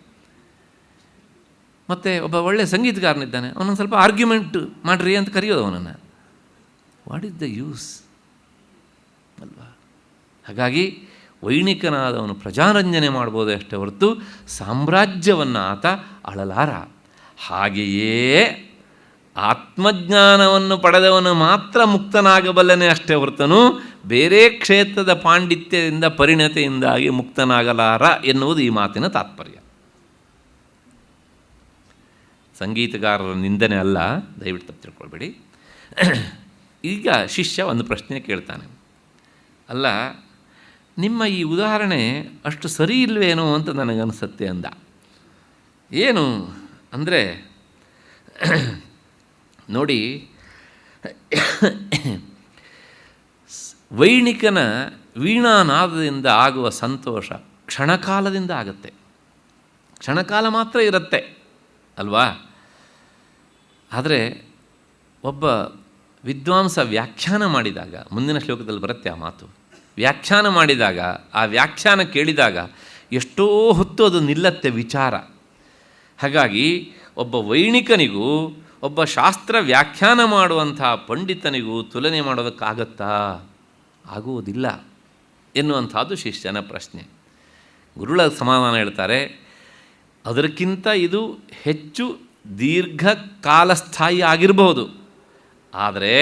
ಮತ್ತು ಒಬ್ಬ ಒಳ್ಳೆ ಸಂಗೀತಗಾರನಿದ್ದಾನೆ, ಅವನೊಂದು ಸ್ವಲ್ಪ ಆರ್ಗ್ಯುಮೆಂಟ್ ಮಾಡಿರಿ ಅಂತ ಕರೆಯೋದು ಅವನನ್ನು. ವಾಟ್ ಈಸ್ ದ ಯೂಸ್ ಅಲ್ವಾ? ಹಾಗಾಗಿ ವೈಣಿಕನಾದವನು ಪ್ರಜಾರಂಜನೆ ಮಾಡ್ಬೋದು ಅಷ್ಟೇ ಹೊರತು ಸಾಮ್ರಾಜ್ಯವನ್ನು ಆತ ಅಳಲಾರ. ಹಾಗೆಯೇ ಆತ್ಮಜ್ಞಾನವನ್ನು ಪಡೆದವನು ಮಾತ್ರ ಮುಕ್ತನಾಗಬಲ್ಲನೆ ಅಷ್ಟೇ ಹೊರತನು ಬೇರೆ ಕ್ಷೇತ್ರದ ಪಾಂಡಿತ್ಯದಿಂದ ಪರಿಣತಿಯಿಂದಾಗಿ ಮುಕ್ತನಾಗಲಾರ ಎನ್ನುವುದು ಈ ಮಾತಿನ ತಾತ್ಪರ್ಯ. ಸಂಗೀತಗಾರರ ನಿಂದನೆ ಅಲ್ಲ, ದಯವಿಟ್ಟು ತಪ್ಪು ತಿಳ್ಕೊಳ್ಬೇಡಿ. ಈಗ ಶಿಷ್ಯ ಒಂದು ಪ್ರಶ್ನೆ ಕೇಳ್ತಾನೆ, ಅಲ್ಲ ನಿಮ್ಮ ಈ ಉದಾಹರಣೆ ಅಷ್ಟು ಸರಿ ಇಲ್ವೇನೋ ಅಂತ ನನಗನ್ನಿಸುತ್ತೆ ಅಂದ. ಏನು ಅಂದರೆ ನೋಡಿ, ವೈಣಿಕನ ವೀಣಾನಾದದಿಂದ ಆಗುವ ಸಂತೋಷ ಕ್ಷಣಕಾಲದಿಂದ ಆಗುತ್ತೆ, ಕ್ಷಣಕಾಲ ಮಾತ್ರ ಇರುತ್ತೆ ಅಲ್ವಾ? ಆದರೆ ಒಬ್ಬ ವಿದ್ವಾಂಸ ವ್ಯಾಖ್ಯಾನ ಮಾಡಿದಾಗ, ಮುಂದಿನ ಶ್ಲೋಕದಲ್ಲಿ ಬರುತ್ತೆ ಆ ಮಾತು, ವ್ಯಾಖ್ಯಾನ ಮಾಡಿದಾಗ, ಆ ವ್ಯಾಖ್ಯಾನ ಕೇಳಿದಾಗ ಎಷ್ಟೋ ಹೊತ್ತು ಅದು ನಿಲ್ಲತ್ತೆ ವಿಚಾರ. ಹಾಗಾಗಿ ಒಬ್ಬ ವೈಣಿಕನಿಗೂ ಒಬ್ಬ ಶಾಸ್ತ್ರ ವ್ಯಾಖ್ಯಾನ ಮಾಡುವಂಥ ಪಂಡಿತನಿಗೂ ತುಲನೆ ಮಾಡೋದಕ್ಕಾಗತ್ತಾ? ಆಗುವುದಿಲ್ಲ ಎನ್ನುವಂಥದ್ದು ಶಿಷ್ಯನ ಪ್ರಶ್ನೆ. ಗುರುಳ ಸಮಾಧಾನ ಹೇಳ್ತಾರೆ, ಅದಕ್ಕಿಂತ ಇದು ಹೆಚ್ಚು ದೀರ್ಘಕಾಲಸ್ಥಾಯಿ ಆಗಿರಬಹುದು. ಆದರೆ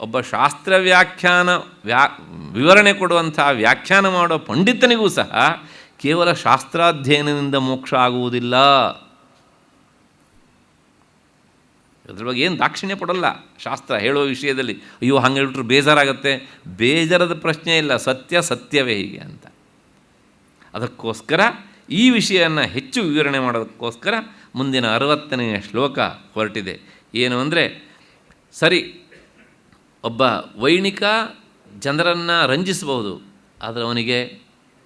ಒಬ್ಬ ಶಾಸ್ತ್ರ ವ್ಯಾಖ್ಯಾನ ವಿವರಣೆ ಕೊಡುವಂಥ ವ್ಯಾಖ್ಯಾನ ಮಾಡೋ ಪಂಡಿತನಿಗೂ ಸಹ ಕೇವಲ ಶಾಸ್ತ್ರಾಧ್ಯಯನದಿಂದ ಮೋಕ್ಷ ಆಗುವುದಿಲ್ಲ. ಅದ್ರ ಬಗ್ಗೆ ಏನು ದಾಕ್ಷಿಣ್ಯ ಪಡೋಲ್ಲ ಶಾಸ್ತ್ರ ಹೇಳೋ ವಿಷಯದಲ್ಲಿ. ಅಯ್ಯೋ ಹಂಗೆ ಹೇಳ್ಬಿಟ್ರು ಬೇಜಾರಾಗತ್ತೆ, ಬೇಜಾರದ ಪ್ರಶ್ನೆ ಇಲ್ಲ, ಸತ್ಯವೇ ಹೀಗೆ ಅಂತ. ಅದಕ್ಕೋಸ್ಕರ ಈ ವಿಷಯವನ್ನು ಹೆಚ್ಚು ವಿವರಣೆ ಮಾಡೋದಕ್ಕೋಸ್ಕರ ಮುಂದಿನ 60ನೇ ಶ್ಲೋಕ ಹೊರಟಿದೆ. ಏನು ಅಂದರೆ, ಸರಿ, ಒಬ್ಬ ವೈಣಿಕ ಜನರನ್ನು ರಂಜಿಸಬಹುದು, ಆದರೆ ಅವನಿಗೆ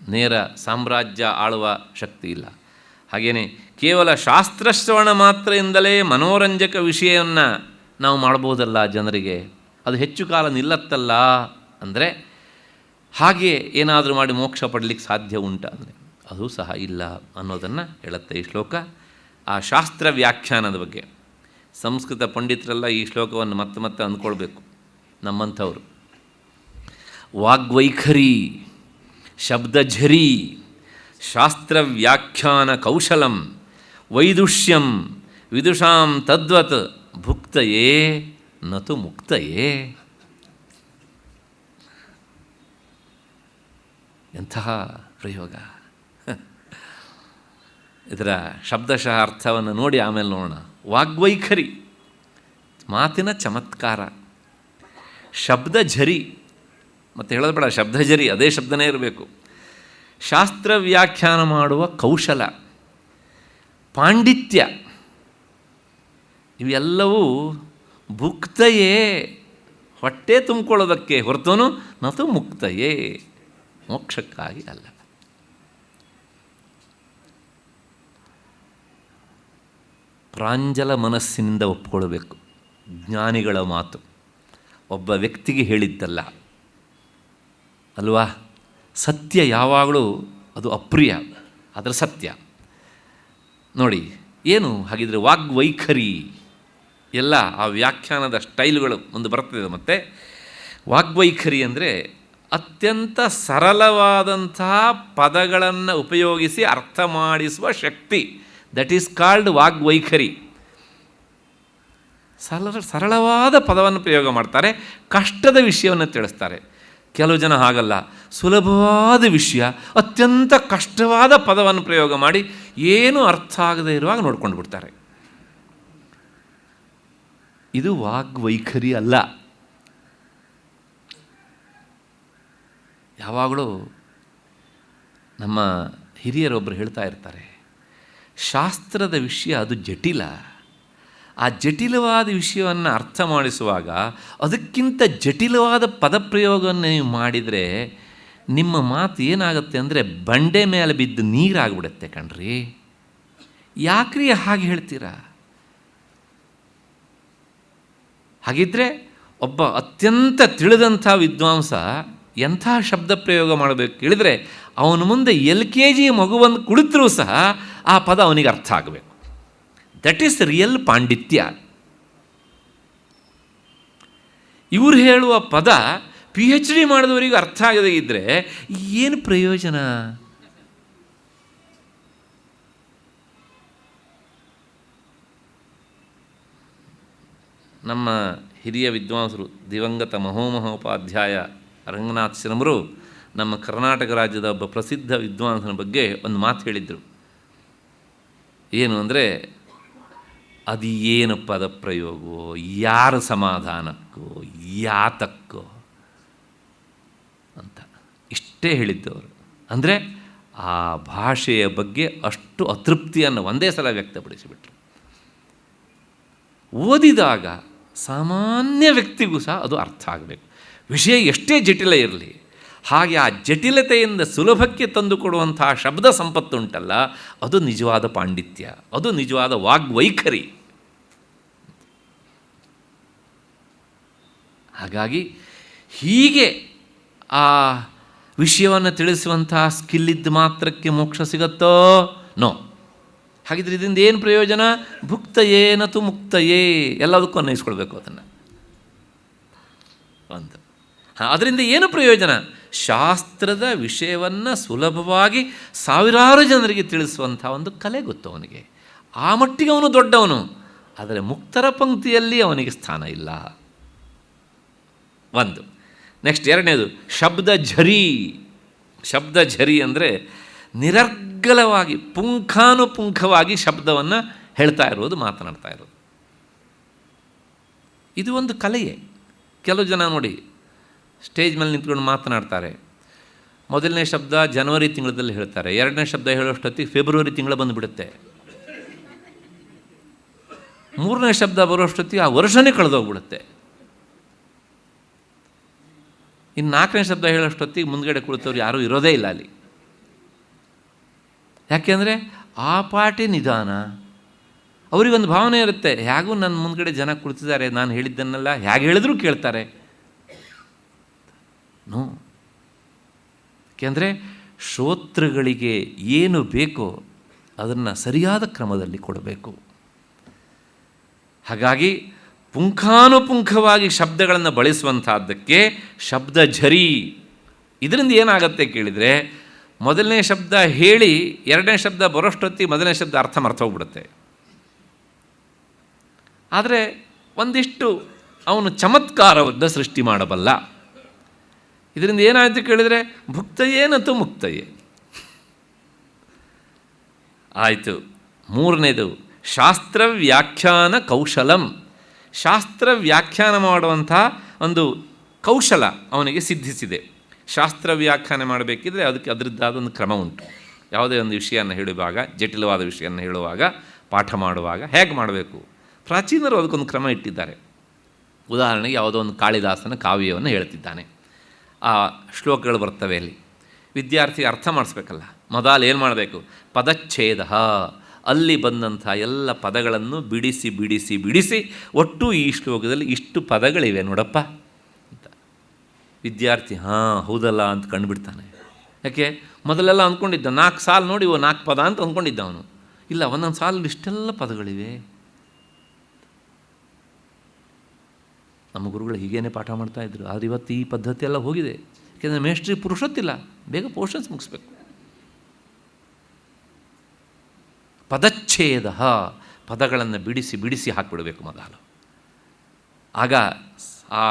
ನೇರ ಸಾಮ್ರಾಜ್ಯ ಆಳುವ ಶಕ್ತಿ ಇಲ್ಲ. ಹಾಗೆಯೇ ಕೇವಲ ಶಾಸ್ತ್ರಶ್ರವಣ ಮಾತ್ರದಿಂದಲೇ ಮನೋರಂಜಕ ವಿಷಯವನ್ನು ನಾವು ಮಾಡ್ಬೋದಲ್ಲ ಜನರಿಗೆ, ಅದು ಹೆಚ್ಚು ಕಾಲ ನಿಲ್ಲತ್ತಲ್ಲ ಅಂದರೆ ಹಾಗೆ ಏನಾದರೂ ಮಾಡಿ ಮೋಕ್ಷ ಪಡಲಿಕ್ಕೆ ಸಾಧ್ಯ ಉಂಟಾ ಅಂದರೆ ಅದು ಸಹ ಇಲ್ಲ ಅನ್ನೋದನ್ನು ಹೇಳುತ್ತೆ ಈ ಶ್ಲೋಕ. ಆ ಶಾಸ್ತ್ರ ವ್ಯಾಖ್ಯಾನದ ಬಗ್ಗೆ ಸಂಸ್ಕೃತ ಪಂಡಿತರೆಲ್ಲ ಈ ಶ್ಲೋಕವನ್ನು ಮತ್ತೆ ಮತ್ತೆ ಅಂದ್ಕೊಳ್ಬೇಕು. ನಮ್ಮಂಥವರು ವಾಗ್ವೈಖರಿ, ಶಬ್ದಝರಿ, ಶಾಸ್ತ್ರ ವ್ಯಾಖ್ಯಾನ ಕೌಶಲಂ, ವೈದುಷ್ಯಂ ವಿದುಷಾಂ ತದ್ವತ್ ಭುಕ್ತಯೇ ನತು ಮುಕ್ತಯೇ. ಎಂತಹ ಪ್ರಯೋಗ! ಇದರ ಶಬ್ದಶಃ ಅರ್ಥವನ್ನು ನೋಡಿ ಆಮೇಲೆ ನೋಡೋಣ. ವಾಗ್ವೈಖರಿ, ಮಾತಿನ ಚಮತ್ಕಾರ. ಶಬ್ದಝರಿ, ಮತ್ತು ಹೇಳೋದು ಬೇಡ, ಶಬ್ದಝರಿ ಅದೇ ಶಬ್ದನೇ ಇರಬೇಕು. ಶಾಸ್ತ್ರ ವ್ಯಾಖ್ಯಾನ ಮಾಡುವ ಕೌಶಲ, ಪಾಂಡಿತ್ಯ, ಇವೆಲ್ಲವೂ ಭುಕ್ತಯೇ, ಹೊಟ್ಟೆ ತುಂಬಿಕೊಳ್ಳೋದಕ್ಕೆ ಹೊರತುನು ನತು ಮುಕ್ತಯೇ, ಮೋಕ್ಷಕ್ಕಾಗಿ ಅಲ್ಲ. ಪ್ರಾಂಜಲ ಮನಸ್ಸಿನಿಂದ ಒಪ್ಪಿಕೊಳ್ಬೇಕು ಜ್ಞಾನಿಗಳ ಮಾತು, ಒಬ್ಬ ವ್ಯಕ್ತಿಗೆ ಹೇಳಿದ್ದಲ್ಲ ಅಲ್ವಾ? ಸತ್ಯ ಯಾವಾಗಲೂ ಅದು ಅಪ್ರಿಯ, ಅದರ ಸತ್ಯ ನೋಡಿ. ಏನು ಹಾಗಿದ್ರೆ ವಾಗ್ವೈಖರಿ ಎಲ್ಲ ಆ ವ್ಯಾಖ್ಯಾನದ ಸ್ಟೈಲ್ಗಳು ಒಂದು ಬರ್ತದೆ. ಮತ್ತು ವಾಗ್ವೈಖರಿ ಅಂದರೆ ಅತ್ಯಂತ ಸರಳವಾದಂತಹ ಪದಗಳನ್ನು ಉಪಯೋಗಿಸಿ ಅರ್ಥ ಮಾಡಿಸುವ ಶಕ್ತಿ. ದಟ್ ಈಸ್ ಕಾಲ್ಡ್ ವಾಗ್ವೈಖರಿ. ಸರಳವಾದ ಪದವನ್ನು ಪ್ರಯೋಗ ಮಾಡ್ತಾರೆ, ಕಷ್ಟದ ವಿಷಯವನ್ನು ತಿಳಿಸ್ತಾರೆ. ಕೆಲವು ಜನ ಹಾಗಲ್ಲ, ಸುಲಭವಾದ ವಿಷಯ ಅತ್ಯಂತ ಕಷ್ಟವಾದ ಪದವನ್ನು ಪ್ರಯೋಗ ಮಾಡಿ ಏನೂ ಅರ್ಥ ಆಗದೇ ಇರುವಾಗ ನೋಡ್ಕೊಂಡು ಬಿಡ್ತಾರೆ. ಇದು ವಾಗ್ವೈಖರಿ ಅಲ್ಲ. ಯಾವಾಗಲೂ ನಮ್ಮ ಹಿರಿಯರೊಬ್ಬರು ಹೇಳ್ತಾ ಇರ್ತಾರೆ, ಶಾಸ್ತ್ರದ ವಿಷಯ ಅದು ಜಟಿಲ. ಆ ಜಟಿಲವಾದ ವಿಷಯವನ್ನು ಅರ್ಥ ಮಾಡಿಸುವಾಗ ಅದಕ್ಕಿಂತ ಜಟಿಲವಾದ ಪದಪ್ರಯೋಗವನ್ನು ನೀವು ಮಾಡಿದರೆ ನಿಮ್ಮ ಮಾತು ಏನಾಗುತ್ತೆ ಅಂದರೆ ಬಂಡೆ ಮೇಲೆ ಬಿದ್ದು ನೀರಾಗ್ಬಿಡುತ್ತೆ ಕಣ್ರಿ. ಯಾಕ್ರಿ ಹಾಗೆ ಹೇಳ್ತೀರಾ? ಹಾಗಿದ್ದರೆ ಒಬ್ಬ ಅತ್ಯಂತ ತಿಳಿದಂಥ ವಿದ್ವಾಂಸ ಎಂಥ ಶಬ್ದ ಪ್ರಯೋಗ ಮಾಡಬೇಕು ಕೇಳಿದರೆ ಅವನ ಮುಂದೆ LKG ಮಗುವನ್ನು ಕುಳಿತರೂ ಸಹ ಆ ಪದ ಅವನಿಗೆ ಅರ್ಥ ಆಗಬೇಕು. ದಟ್ ಈಸ್ ರಿಯಲ್ ಪಾಂಡಿತ್ಯ. ಇವರು ಹೇಳುವ ಪದ PhD ಮಾಡಿದವರಿಗೆ ಅರ್ಥ ಆಗದೇ ಇದ್ದರೆ ಏನು ಪ್ರಯೋಜನ? ನಮ್ಮ ಹಿರಿಯ ವಿದ್ವಾಂಸರು ದಿವಂಗತ ಮಹೋಮಹೋಪಾಧ್ಯಾಯ ರಂಗನಾಥ್ ಶರ್ಮರು ನಮ್ಮ ಕರ್ನಾಟಕ ರಾಜ್ಯದ ಒಬ್ಬ ಪ್ರಸಿದ್ಧ ವಿದ್ವಾಂಸನ ಬಗ್ಗೆ ಒಂದು ಮಾತು ಹೇಳಿದರು. ಏನು ಅಂದರೆ, ಅದು ಏನು ಪದ ಪ್ರಯೋಗವೋ, ಯಾರ ಸಮಾಧಾನಕ್ಕೋ, ಯಾತಕ್ಕೋ ಅಂತ ಇಷ್ಟೇ ಹೇಳಿದ್ದವರು. ಅಂದರೆ ಆ ಭಾಷೆಯ ಬಗ್ಗೆ ಅಷ್ಟು ಅತೃಪ್ತಿಯನ್ನು ಒಂದೇ ಸಲ ವ್ಯಕ್ತಪಡಿಸಿಬಿಟ್ರು. ಓದಿದಾಗ ಸಾಮಾನ್ಯ ವ್ಯಕ್ತಿಗೂ ಸಹ ಅದು ಅರ್ಥ ಆಗಬೇಕು. ವಿಷಯ ಎಷ್ಟೇ ಜಟಿಲ ಇರಲಿ, ಹಾಗೆ ಆ ಜಟಿಲತೆಯಿಂದ ಸುಲಭಕ್ಕೆ ತಂದುಕೊಡುವಂಥ ಶಬ್ದ ಸಂಪತ್ತುಂಟಲ್ಲ, ಅದು ನಿಜವಾದ ಪಾಂಡಿತ್ಯ, ಅದು ನಿಜವಾದ ವಾಗ್ವೈಖರಿ. ಹಾಗಾಗಿ ಹೀಗೆ ಆ ವಿಷಯವನ್ನು ತಿಳಿಸುವಂಥ ಸ್ಕಿಲ್ಲಿದ್ದು ಮಾತ್ರಕ್ಕೆ ಮೋಕ್ಷ ಸಿಗತ್ತೋ? ನೋ. ಹಾಗಿದ್ರೆ ಇದರಿಂದ ಏನು ಪ್ರಯೋಜನ? ಭುಕ್ತಯೇ ನತು ಮುಕ್ತಯೇ, ಎಲ್ಲದಕ್ಕೂ ಅನ್ವಯಿಸ್ಕೊಳ್ಬೇಕು ಅದನ್ನು ಅಂತ. ಅದರಿಂದ ಏನು ಪ್ರಯೋಜನ? ಶಾಸ್ತ್ರದ ವಿಷಯವನ್ನು ಸುಲಭವಾಗಿ ಸಾವಿರಾರು ಜನರಿಗೆ ತಿಳಿಸುವಂಥ ಒಂದು ಕಲೆ ಗೊತ್ತು ಅವನಿಗೆ. ಆ ಮಟ್ಟಿಗೆ ಅವನು ದೊಡ್ಡವನು. ಆದರೆ ಮುಕ್ತರ ಪಂಕ್ತಿಯಲ್ಲಿ ಅವನಿಗೆ ಸ್ಥಾನ ಇಲ್ಲ. ಒಂದು. ನೆಕ್ಸ್ಟ್ ಎರಡನೇದು ಶಬ್ದ ಝರಿ. ಶಬ್ದ ಝರಿ ಅಂದರೆ ನಿರರ್ಗಲವಾಗಿ ಪುಂಖಾನುಪುಂಖವಾಗಿ ಶಬ್ದವನ್ನು ಹೇಳ್ತಾ ಇರೋದು, ಮಾತನಾಡ್ತಾ ಇರೋದು. ಇದು ಒಂದು ಕಲೆಯೇ. ಕೆಲವು ಜನ ನೋಡಿ ಸ್ಟೇಜ್ ಮೇಲೆ ನಿಂತ್ಕೊಂಡು ಮಾತನಾಡ್ತಾರೆ. ಮೊದಲನೇ ಶಬ್ದ ಜನವರಿ ತಿಂಗಳಲ್ಲಿ ಹೇಳ್ತಾರೆ, ಎರಡನೇ ಶಬ್ದ ಹೇಳೋಷ್ಟೊತ್ತಿಗೆ ಫೆಬ್ರವರಿ ತಿಂಗಳು ಬಂದುಬಿಡುತ್ತೆ, ಮೂರನೇ ಶಬ್ದ ಬರೋಷ್ಟೊತ್ತಿಗೆ ಆ ವರ್ಷನೇ ಕಳೆದೋಗ್ಬಿಡುತ್ತೆ, ಇನ್ನು ನಾಲ್ಕನೇ ಶಬ್ದ ಹೇಳೋಷ್ಟೊತ್ತಿಗೆ ಮುಂದ್ಗಡೆ ಕುಳಿತವ್ರು ಯಾರೂ ಇರೋದೇ ಇಲ್ಲ ಅಲ್ಲಿ. ಯಾಕೆಂದರೆ ಆ ಪಾಟಿ ನಿಧಾನ. ಅವರಿಗೊಂದು ಭಾವನೆ ಇರುತ್ತೆ, ಹೇಗೂ ನನ್ನ ಮುಂದ್ಗಡೆ ಜನ ಕುಳಿತಿದ್ದಾರೆ, ನಾನು ಹೇಳಿದ್ದನ್ನೆಲ್ಲ ಹೇಗೆ ಹೇಳಿದ್ರೂ ಕೇಳ್ತಾರೆ. ನೋ. ಯಾಕೆಂದರೆ ಶ್ರೋತೃಗಳಿಗೆ ಏನು ಬೇಕೋ ಅದನ್ನು ಸರಿಯಾದ ಕ್ರಮದಲ್ಲಿ ಕೊಡಬೇಕು. ಹಾಗಾಗಿ ಪುಂಖಾನುಪುಂಖವಾಗಿ ಶಬ್ದಗಳನ್ನು ಬಳಸುವಂಥದ್ದಕ್ಕೆ ಶಬ್ದ ಝರಿ. ಇದರಿಂದ ಏನಾಗತ್ತೆ ಕೇಳಿದರೆ, ಮೊದಲನೇ ಶಬ್ದ ಹೇಳಿ ಎರಡನೇ ಶಬ್ದ ಬರೋಷ್ಟೊತ್ತಿಗೆ ಮೊದಲನೇ ಶಬ್ದ ಅರ್ಥ ಮರ್ತೋಗ್ಬಿಡುತ್ತೆ. ಆದರೆ ಒಂದಿಷ್ಟು ಅವನು ಚಮತ್ಕಾರವನ್ನು ಸೃಷ್ಟಿ ಮಾಡಬಲ್ಲ. ಇದರಿಂದ ಏನಾಯಿತು ಕೇಳಿದರೆ ಭುಕ್ತಯೇ ನತು ಮುಕ್ತಯೇ ಆಯಿತು. ಮೂರನೇದು ಶಾಸ್ತ್ರ ವ್ಯಾಖ್ಯಾನ ಕೌಶಲಂ. ಶಾಸ್ತ್ರ ವ್ಯಾಖ್ಯಾನ ಮಾಡುವಂಥ ಒಂದು ಕೌಶಲ ಅವನಿಗೆ ಸಿದ್ಧಿಸಿದೆ. ಶಾಸ್ತ್ರ ವ್ಯಾಖ್ಯಾನ ಮಾಡಬೇಕಿದ್ರೆ ಅದಕ್ಕೆ ಅದರದ್ದಾದ ಒಂದು ಕ್ರಮ ಉಂಟು. ಯಾವುದೇ ಒಂದು ವಿಷಯವನ್ನು ಹೇಳುವಾಗ, ಜಟಿಲವಾದ ವಿಷಯವನ್ನು ಹೇಳುವಾಗ, ಪಾಠ ಮಾಡುವಾಗ ಹೇಗೆ ಮಾಡಬೇಕು, ಪ್ರಾಚೀನರು ಅದಕ್ಕೊಂದು ಕ್ರಮ ಇಟ್ಟಿದ್ದಾರೆ. ಉದಾಹರಣೆಗೆ ಯಾವುದೋ ಒಂದು ಕಾಳಿದಾಸನ ಕಾವ್ಯವನ್ನು ಹೇಳ್ತಿದ್ದಾನೆ, ಆ ಶ್ಲೋಕಗಳು ಬರ್ತವೆ ಅಲ್ಲಿ, ವಿದ್ಯಾರ್ಥಿಗೆ ಅರ್ಥ ಮಾಡಿಸ್ಬೇಕಲ್ಲ. ಮೊದಲು ಏನು ಮಾಡಬೇಕು? ಪದಚ್ಛೇದ. ಅಲ್ಲಿ ಬಂದಂಥ ಎಲ್ಲ ಪದಗಳನ್ನು ಬಿಡಿಸಿ ಬಿಡಿಸಿ ಬಿಡಿಸಿ ಒಟ್ಟು ಈ ಶ್ಲೋಕದಲ್ಲಿ ಇಷ್ಟು ಪದಗಳಿವೆ ನೋಡಪ್ಪ ಅಂತ. ವಿದ್ಯಾರ್ಥಿ ಹೌದಲ್ಲ ಅಂತ ಕಂಡುಬಿಡ್ತಾನೆ. ಯಾಕೆ? ಮೊದಲೆಲ್ಲ ಅಂದ್ಕೊಂಡಿದ್ದ 4 ಸಾಲು ನೋಡಿ 4 ಪದ ಅಂತ ಅಂದ್ಕೊಂಡಿದ್ದ ಅವನು. ಇಲ್ಲ, ಒಂದೊಂದು ಸಾಲಲ್ಲಿ ಇಷ್ಟೆಲ್ಲ ಪದಗಳಿವೆ. ನಮ್ಮ ಗುರುಗಳು ಹೀಗೇನೆ ಪಾಠ ಮಾಡ್ತಾಯಿದ್ರು. ಆದರೆ ಇವತ್ತು ಈ ಪದ್ಧತಿ ಎಲ್ಲ ಹೋಗಿದೆ. ಯಾಕೆಂದರೆ ಮೇಷ್ಟ್ರಿ ಪುರುಷೊತ್ತಿಲ್ಲ, ಬೇಗ ಪೋರ್ಷನ್ಸ್ ಮುಗಿಸ್ಬೇಕು. ಪದಚ್ಛೇದ, ಪದಗಳನ್ನು ಬಿಡಿಸಿ ಬಿಡಿಸಿ ಹಾಕಿಬಿಡಬೇಕು ಮೊದಲು. ಆಗ ಆ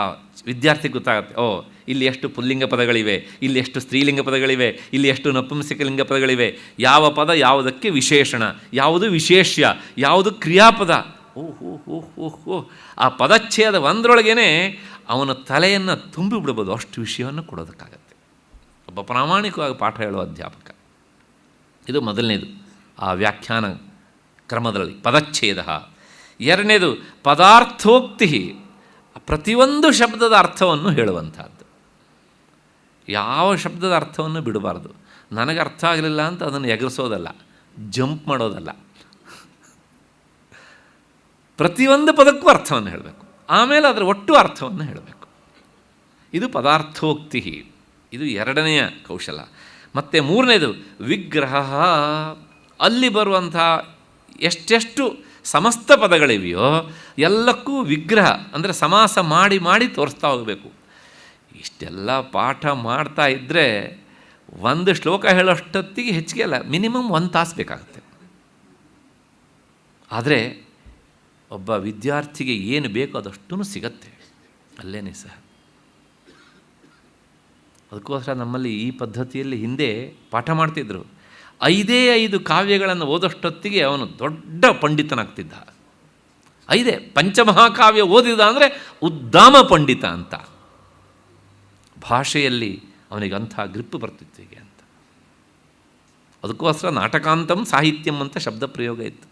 ವಿದ್ಯಾರ್ಥಿಗೆ ಗೊತ್ತಾಗುತ್ತೆ, ಓ ಇಲ್ಲಿ ಎಷ್ಟು ಪುಲ್ಲಿಂಗ ಪದಗಳಿವೆ, ಇಲ್ಲಿ ಎಷ್ಟು ಸ್ತ್ರೀಲಿಂಗ ಪದಗಳಿವೆ, ಇಲ್ಲಿ ಎಷ್ಟು ನಪುಂಸಕಲಿಂಗ ಪದಗಳಿವೆ, ಯಾವ ಪದ ಯಾವುದಕ್ಕೆ ವಿಶೇಷಣ, ಯಾವುದು ವಿಶೇಷ್ಯ, ಯಾವುದು ಕ್ರಿಯಾಪದ. ಓಹೋ ಆ ಪದಚ್ಛೇದ ಒಂದರೊಳಗೇ ಅವನ ತಲೆಯನ್ನು ತುಂಬಿಬಿಡ್ಬೋದು, ಅಷ್ಟು ವಿಷಯವನ್ನು ಕೊಡೋದಕ್ಕಾಗತ್ತೆ ಒಬ್ಬ ಪ್ರಾಮಾಣಿಕವಾಗಿ ಪಾಠ ಹೇಳುವ ಅಧ್ಯಾಪಕ. ಇದು ಮೊದಲನೇದು ಆ ವ್ಯಾಖ್ಯಾನ ಕ್ರಮದಲ್ಲಿ ಪದಚ್ಛೇದ. ಎರಡನೇದು ಪದಾರ್ಥೋಕ್ತಿ, ಪ್ರತಿಯೊಂದು ಶಬ್ದದ ಅರ್ಥವನ್ನು ಹೇಳುವಂಥದ್ದು. ಯಾವ ಶಬ್ದದ ಅರ್ಥವನ್ನು ಬಿಡಬಾರ್ದು. ನನಗೆ ಅರ್ಥ ಆಗಲಿಲ್ಲ ಅಂತ ಅದನ್ನು ಎಗರಿಸೋದಲ್ಲ, ಜಂಪ್ ಮಾಡೋದಲ್ಲ. ಪ್ರತಿಯೊಂದು ಪದಕ್ಕೂ ಅರ್ಥವನ್ನು ಹೇಳಬೇಕು, ಆಮೇಲೆ ಅದರ ಒಟ್ಟು ಅರ್ಥವನ್ನು ಹೇಳಬೇಕು. ಇದು ಪದಾರ್ಥೋಕ್ತಿ, ಇದು ಎರಡನೆಯ ಕೌಶಲ. ಮತ್ತು ಮೂರನೇದು ವಿಗ್ರಹ. ಅಲ್ಲಿ ಬರುವಂಥ ಎಷ್ಟೆಷ್ಟು ಸಮಸ್ತ ಪದಗಳಿವೆಯೋ ಎಲ್ಲಕ್ಕೂ ವಿಗ್ರಹ ಅಂದರೆ ಸಮಾಸ ಮಾಡಿ ಮಾಡಿ ತೋರಿಸ್ತಾ ಹೋಗಬೇಕು. ಇಷ್ಟೆಲ್ಲ ಪಾಠ ಮಾಡ್ತಾ ಇದ್ದರೆ ಒಂದು ಶ್ಲೋಕ ಹೇಳೋಷ್ಟೊತ್ತಿಗೆ ಹೆಚ್ಚಿಗೆ ಅಲ್ಲ, ಮಿನಿಮಮ್ 1 ತಾಸು ಬೇಕಾಗುತ್ತೆ. ಆದರೆ ಒಬ್ಬ ವಿದ್ಯಾರ್ಥಿಗೆ ಏನು ಬೇಕೋ ಅದಷ್ಟೂ ಸಿಗತ್ತೆ ಅಲ್ಲೇನೇ ಸಹ. ಅದಕ್ಕೋಸ್ಕರ ನಮ್ಮಲ್ಲಿ ಈ ಪದ್ಧತಿಯಲ್ಲಿ ಹಿಂದೆ ಪಾಠ ಮಾಡ್ತಿದ್ರು. 5 ಕಾವ್ಯಗಳನ್ನು ಓದೋಷ್ಟೊತ್ತಿಗೆ ಅವನು ದೊಡ್ಡ ಪಂಡಿತನಾಗ್ತಿದ್ದ. 5 ಪಂಚಮಹಾಕಾವ್ಯ ಓದಿದ ಅಂದರೆ ಉದ್ದಾಮ ಪಂಡಿತ ಅಂತ. ಭಾಷೆಯಲ್ಲಿ ಅವನಿಗಂಥ ಗ್ರಿಪ್ಪು ಬರ್ತಿತ್ತು ಹೀಗೆ ಅಂತ. ಅದಕ್ಕೋಸ್ಕರ ನಾಟಕಾಂತಂ ಸಾಹಿತ್ಯಂ ಅಂತ ಶಬ್ದ ಪ್ರಯೋಗ ಇತ್ತು.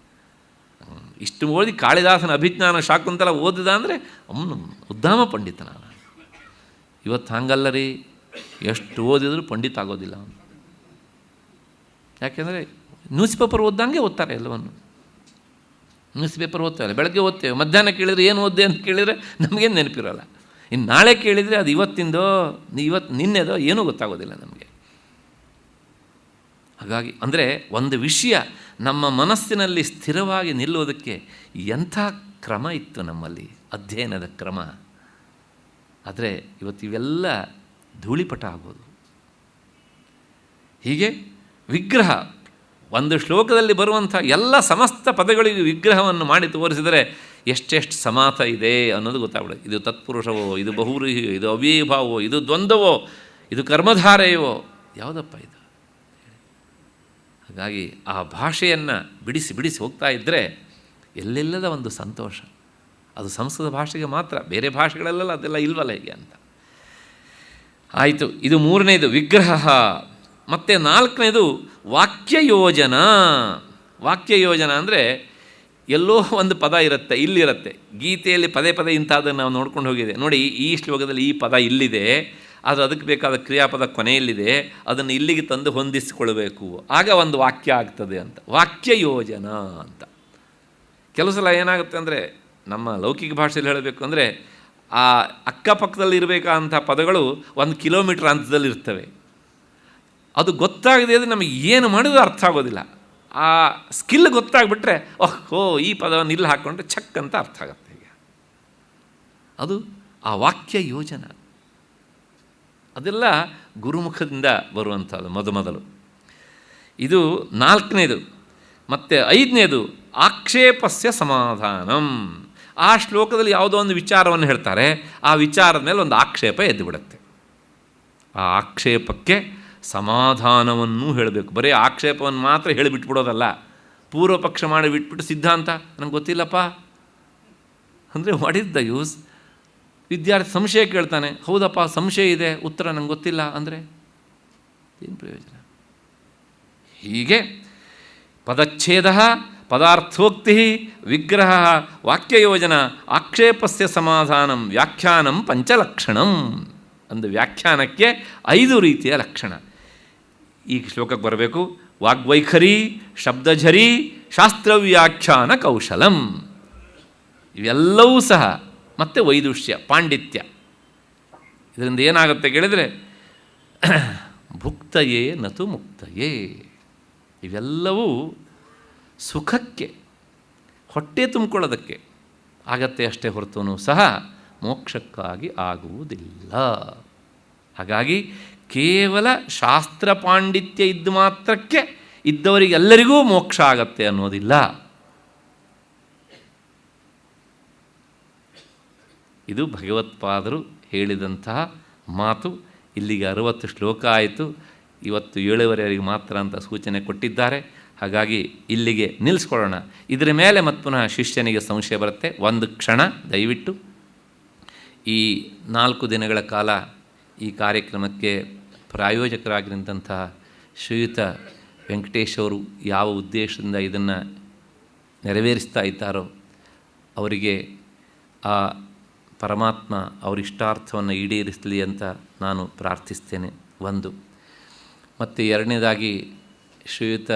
ಇಷ್ಟು ಓದಿ ಕಾಳಿದಾಸನ ಅಭಿಜ್ಞಾನ ಶಾಕುಂತಲ ಓದಿದ ಅಂದರೆ ಅವನು ಉದ್ದಾಮ ಪಂಡಿತ. ನಾನು ಇವತ್ತು ಹಂಗಲ್ಲ ರೀ, ಎಷ್ಟು ಓದಿದರೂ ಪಂಡಿತ ಆಗೋದಿಲ್ಲ ಅವನು. ಯಾಕೆಂದರೆ ನ್ಯೂಸ್ ಪೇಪರ್ ಓದ್ದಂಗೆ ಓದ್ತಾರೆ ಎಲ್ಲವನ್ನು. ನ್ಯೂಸ್ ಪೇಪರ್ ಓದ್ತಾರೆ, ಬೆಳಗ್ಗೆ ಓದ್ತೇವೆ, ಮಧ್ಯಾಹ್ನ ಕೇಳಿದರೆ ಏನು ಓದ್ದೆ ಅಂತ ಕೇಳಿದರೆ ನಮಗೇನು ನೆನಪಿರೋಲ್ಲ. ಇನ್ನು ನಾಳೆ ಕೇಳಿದರೆ ಅದು ಇವತ್ತಿಂದೋ ನಿನ್ನೆದೋ ಏನೂ ಗೊತ್ತಾಗೋದಿಲ್ಲ ನಮಗೆ. ಹಾಗಾಗಿ ಅಂದರೆ ಒಂದು ವಿಷಯ ನಮ್ಮ ಮನಸ್ಸಿನಲ್ಲಿ ಸ್ಥಿರವಾಗಿ ನಿಲ್ಲೋದಕ್ಕೆ ಎಂಥ ಕ್ರಮ ಇತ್ತು ನಮ್ಮಲ್ಲಿ, ಅಧ್ಯಯನದ ಕ್ರಮ. ಆದರೆ ಇವತ್ತು ಇವೆಲ್ಲ ಧೂಳಿಪಟ ಆಗೋದು. ಹೀಗೆ ವಿಗ್ರಹ, ಒಂದು ಶ್ಲೋಕದಲ್ಲಿ ಬರುವಂಥ ಎಲ್ಲ ಸಮಸ್ತ ಪದಗಳಿಗೂ ವಿಗ್ರಹವನ್ನು ಮಾಡಿ ತೋರಿಸಿದರೆ ಎಷ್ಟೆಷ್ಟು ಸಮಾಸ ಇದೆ ಅನ್ನೋದು ಗೊತ್ತಾಗ್ಬಿಡುತ್ತೆ. ಇದು ತತ್ಪುರುಷವೋ, ಇದು ಬಹುವ್ರೀಹಿಯೋ, ಇದು ಅವ್ಯಯಭಾವೋ, ಇದು ದ್ವಂದ್ವವೋ, ಇದು ಕರ್ಮಧಾರೆಯೋ, ಯಾವುದಪ್ಪ ಇದು? ಹಾಗಾಗಿ ಆ ಭಾಷೆಯನ್ನು ಬಿಡಿಸಿ ಬಿಡಿಸಿ ಹೋಗ್ತಾ ಇದ್ದರೆ ಎಲ್ಲೆಲ್ಲದ ಒಂದು ಸಂತೋಷ. ಅದು ಸಂಸ್ಕೃತ ಭಾಷೆಗೆ ಮಾತ್ರ, ಬೇರೆ ಭಾಷೆಗಳಲ್ಲೆಲ್ಲ ಅದೆಲ್ಲ ಇಲ್ವಲ್ಲ ಹೀಗೆ ಅಂತ. ಆಯಿತು, ಇದು ಮೂರನೇದು ವಿಗ್ರಹ. ಮತ್ತು ನಾಲ್ಕನೇದು ವಾಕ್ಯಯೋಜನ. ವಾಕ್ಯಯೋಜನ ಅಂದರೆ ಎಲ್ಲೋ ಒಂದು ಪದ ಇರುತ್ತೆ, ಇಲ್ಲಿರುತ್ತೆ. ಗೀತೆಯಲ್ಲಿ ಪದೇ ಪದೇ ಇಂಥದ್ದನ್ನು ನಾವು ನೋಡ್ಕೊಂಡು ಹೋಗಿದೆ ನೋಡಿ. ಈ ಶ್ಲೋಕದಲ್ಲಿ ಈ ಪದ ಇಲ್ಲಿದೆ, ಆದರೆ ಅದಕ್ಕೆ ಬೇಕಾದ ಕ್ರಿಯಾಪದ ಕೊನೆಯಲ್ಲಿದೆ, ಅದನ್ನು ಇಲ್ಲಿಗೆ ತಂದು ಹೊಂದಿಸಿಕೊಳ್ಬೇಕು, ಆಗ ಒಂದು ವಾಕ್ಯ ಆಗ್ತದೆ ಅಂತ. ವಾಕ್ಯಯೋಜನ ಅಂತ. ಕೆಲವು ಸಲ ಏನಾಗುತ್ತೆ ಅಂದರೆ, ನಮ್ಮ ಲೌಕಿಕ ಭಾಷೆಯಲ್ಲಿ ಹೇಳಬೇಕು ಅಂದರೆ, ಆ ಅಕ್ಕಪಕ್ಕದಲ್ಲಿ ಇರಬೇಕಂಥ ಪದಗಳು 1 ಕಿಲೋಮೀಟ್ರ್ ಅಂತದಲ್ಲಿ ಇರ್ತವೆ. ಅದು ಗೊತ್ತಾಗದೆ ಅಂದರೆ ನಮಗೆ ಏನು ಮಾಡಿದ್ರು ಅರ್ಥ ಆಗೋದಿಲ್ಲ. ಆ ಸ್ಕಿಲ್ ಗೊತ್ತಾಗ್ಬಿಟ್ರೆ ಓಹೋ ಈ ಪದವನ್ನು ಇಲ್ಲಿ ಹಾಕ್ಕೊಂಡ್ರೆ ಛಕ್ ಅಂತ ಅರ್ಥ ಆಗುತ್ತೆ. ಈಗ ಅದು ಆ ವಾಕ್ಯ ಯೋಜನ. ಅದೆಲ್ಲ ಗುರುಮುಖದಿಂದ ಬರುವಂಥದ್ದು ಮೊದಲು. ಇದು ನಾಲ್ಕನೇದು. ಮತ್ತು ಐದನೇದು ಆಕ್ಷೇಪಸ್ಯ ಸಮಾಧಾನಂ. ಆ ಶ್ಲೋಕದಲ್ಲಿ ಯಾವುದೋ ಒಂದು ವಿಚಾರವನ್ನು ಹೇಳ್ತಾರೆ, ಆ ವಿಚಾರದ ಮೇಲೆ ಒಂದು ಆಕ್ಷೇಪ ಎದ್ದು ಬಿಡುತ್ತೆ. ಆ ಆಕ್ಷೇಪಕ್ಕೆ ಸಮಾಧಾನವನ್ನು ಹೇಳಬೇಕು. ಬರೀ ಆಕ್ಷೇಪವನ್ನು ಮಾತ್ರ ಹೇಳಿಬಿಟ್ಬಿಡೋದಲ್ಲ. ಪೂರ್ವ ಪಕ್ಷ ಮಾಡಿ ಬಿಟ್ಬಿಟ್ಟು ಸಿದ್ಧಾಂತ ನಂಗೆ ಗೊತ್ತಿಲ್ಲಪ್ಪ ಅಂದರೆ ವಾಟ್ ಈಸ್ ದ ಯೂಸ್? ವಿದ್ಯಾರ್ಥಿ ಸಂಶಯ ಕೇಳ್ತಾನೆ, ಹೌದಪ್ಪ ಸಂಶಯ ಇದೆ, ಉತ್ತರ ನಂಗೆ ಗೊತ್ತಿಲ್ಲ ಅಂದರೆ ಏನು ಪ್ರಯೋಜನ? ಹೀಗೆ ಪದಚ್ಛೇದ, ಪದಾರ್ಥೋಕ್ತಿ, ವಿಗ್ರಹ, ವಾಕ್ಯಯೋಜನ, ಆಕ್ಷೇಪಸ್ಯ ಸಮಾಧಾನಂ, ವ್ಯಾಖ್ಯಾನಂ ಪಂಚಲಕ್ಷಣಂ. ಒಂದು ವ್ಯಾಖ್ಯಾನಕ್ಕೆ 5 ರೀತಿಯ ಲಕ್ಷಣ. ಈ ಶ್ಲೋಕಕ್ಕೆ ಬರಬೇಕು. ವಾಗ್ವೈಖರಿ, ಶಬ್ದಝರಿ, ಶಾಸ್ತ್ರವ್ಯಾಖ್ಯಾನ ಕೌಶಲಂ. ಇವೆಲ್ಲವೂ ಸಹ ಮತ್ತು ವೈದುಷ್ಯ, ಪಾಂಡಿತ್ಯ. ಇದರಿಂದ ಏನಾಗುತ್ತೆ ಕೇಳಿದರೆ ಭುಕ್ತಯೇ ನತು ಮುಕ್ತಯೇ. ಇವೆಲ್ಲವೂ ಸುಖಕ್ಕೆ, ಹೊಟ್ಟೆ ತುಂಬಿಕೊಳ್ಳೋದಕ್ಕೆ ಆಗತ್ತೆ ಅಷ್ಟೇ ಹೊರತೂ ಸಹ ಮೋಕ್ಷಕ್ಕಾಗಿ ಆಗುವುದಿಲ್ಲ. ಹಾಗಾಗಿ ಕೇವಲ ಶಾಸ್ತ್ರ ಪಾಂಡಿತ್ಯ ಇದ್ದು ಮಾತ್ರಕ್ಕೆ ಇದ್ದವರಿಗೆಲ್ಲರಿಗೂ ಮೋಕ್ಷ ಆಗತ್ತೆ ಅನ್ನೋದಿಲ್ಲ. ಇದು ಭಗವತ್ಪಾದರು ಹೇಳಿದಂತಹ ಮಾತು. ಇಲ್ಲಿಗೆ 60 ಶ್ಲೋಕ ಆಯಿತು. ಇವತ್ತು 7:15 ಮಾತ್ರ ಅಂತ ಸೂಚನೆ ಕೊಟ್ಟಿದ್ದಾರೆ. ಹಾಗಾಗಿ ಇಲ್ಲಿಗೆ ನಿಲ್ಲಿಸ್ಕೊಳ್ಳೋಣ. ಇದರ ಮೇಲೆ ಮತ್ತು ಪುನಃ ಶಿಷ್ಯನಿಗೆ ಸಂಶಯ ಬರುತ್ತೆ. ಒಂದು ಕ್ಷಣ ದಯವಿಟ್ಟು ಈ 4 ದಿನಗಳ ಕಾಲ ಈ ಕಾರ್ಯಕ್ರಮಕ್ಕೆ ಪ್ರಾಯೋಜಕರಾಗಿರುವಂತಹ ಶ್ರೀಯುತ ವೆಂಕಟೇಶ್ ಅವರು ಯಾವ ಉದ್ದೇಶದಿಂದ ಇದನ್ನು ನೆರವೇರಿಸ್ತಾ ಇದ್ದಾರೋ ಅವರಿಗೆ ಆ ಪರಮಾತ್ಮ ಅವರ ಇಷ್ಟಾರ್ಥವನ್ನು ಈಡೇರಿಸಲಿ ಅಂತ ನಾನು ಪ್ರಾರ್ಥಿಸ್ತೇನೆ. ಒಂದು. ಮತ್ತು ಎರಡನೇದಾಗಿ ಶ್ರೀಯುತ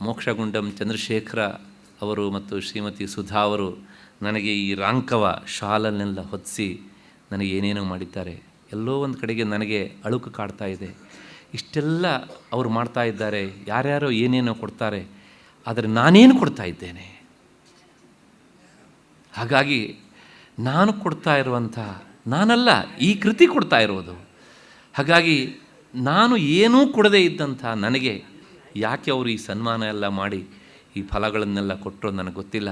ಮೋಕ್ಷಗುಂಡಂ ಚಂದ್ರಶೇಖರ ಅವರು ಮತ್ತು ಶ್ರೀಮತಿ ಸುಧಾ ಅವರು ನನಗೆ ಈ ರಾಂಕವ ಶಾಲನ್ನೆಲ್ಲ ಹೊದಿಸಿ ನನಗೆ ಏನೇನೋ ಮಾಡಿದ್ದಾರೆ. ಎಲ್ಲೋ ಒಂದು ಕಡೆಗೆ ನನಗೆ ಅಳುಕು ಕಾಡ್ತಾ ಇದೆ. ಇಷ್ಟೆಲ್ಲ ಅವರು ಮಾಡ್ತಾ ಇದ್ದಾರೆ, ಯಾರ್ಯಾರೋ ಏನೇನೋ ಕೊಡ್ತಾರೆ, ಆದರೆ ನಾನೇನು ಕೊಡ್ತಾ ಇದ್ದೇನೆ? ಹಾಗಾಗಿ ನಾನು ಕೊಡ್ತಾ ಇರುವಂಥ ನಾನಲ್ಲ, ಈ ಕೃತಿ ಕೊಡ್ತಾ ಇರೋದು. ಹಾಗಾಗಿ ನಾನು ಏನೂ ಕೊಡದೇ ಇದ್ದಂಥ ನನಗೆ ಯಾಕೆ ಅವರು ಈ ಸನ್ಮಾನ ಎಲ್ಲ ಮಾಡಿ ಈ ಫಲಗಳನ್ನೆಲ್ಲ ಕೊಟ್ಟರು ನನಗೆ ಗೊತ್ತಿಲ್ಲ.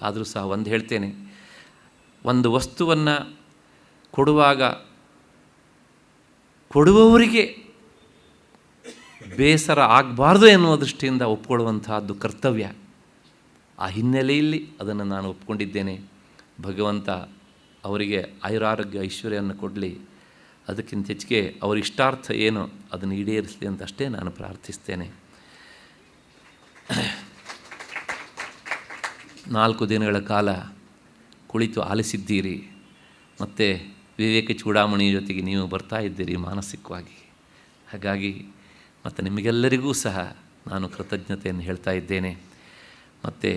ಆದರೂ ಸಹ ಒಂದು ಹೇಳ್ತೇನೆ, ಒಂದು ವಸ್ತುವನ್ನು ಕೊಡುವಾಗ ಕೊಡುವವರಿಗೆ ಬೇಸರ ಆಗಬಾರ್ದು ಎನ್ನುವ ದೃಷ್ಟಿಯಿಂದ ಒಪ್ಕೊಳ್ಳುವಂತಹದ್ದು ಕರ್ತವ್ಯ. ಆ ಹಿನ್ನೆಲೆಯಲ್ಲಿ ಅದನ್ನು ನಾನು ಒಪ್ಕೊಂಡಿದ್ದೇನೆ. ಭಗವಂತ ಅವರಿಗೆ ಆಯುರಾರೋಗ್ಯ ಐಶ್ವರ್ಯವನ್ನು ಕೊಡಲಿ. ಅದಕ್ಕಿಂತ ಹೆಚ್ಚಿಗೆ ಅವರ ಇಷ್ಟಾರ್ಥ ಏನೋ ಅದನ್ನು ಈಡೇರಿಸಲಿ ಅಂತಷ್ಟೇ ನಾನು ಪ್ರಾರ್ಥಿಸ್ತೇನೆ. 4 ದಿನಗಳ ಕಾಲ ಕುಳಿತು ಆಲಿಸಿದ್ದೀರಿ. ಮತ್ತು ವಿವೇಕ ಚೂಡಾಮಣಿ ಜೊತೆಗೆ ನೀವು ಬರ್ತಾ ಇದ್ದೀರಿ ಮಾನಸಿಕವಾಗಿ. ಹಾಗಾಗಿ ಮತ್ತು ನಿಮಗೆಲ್ಲರಿಗೂ ಸಹ ನಾನು ಕೃತಜ್ಞತೆಯನ್ನು ಹೇಳ್ತಾ ಇದ್ದೇನೆ. ಮತ್ತು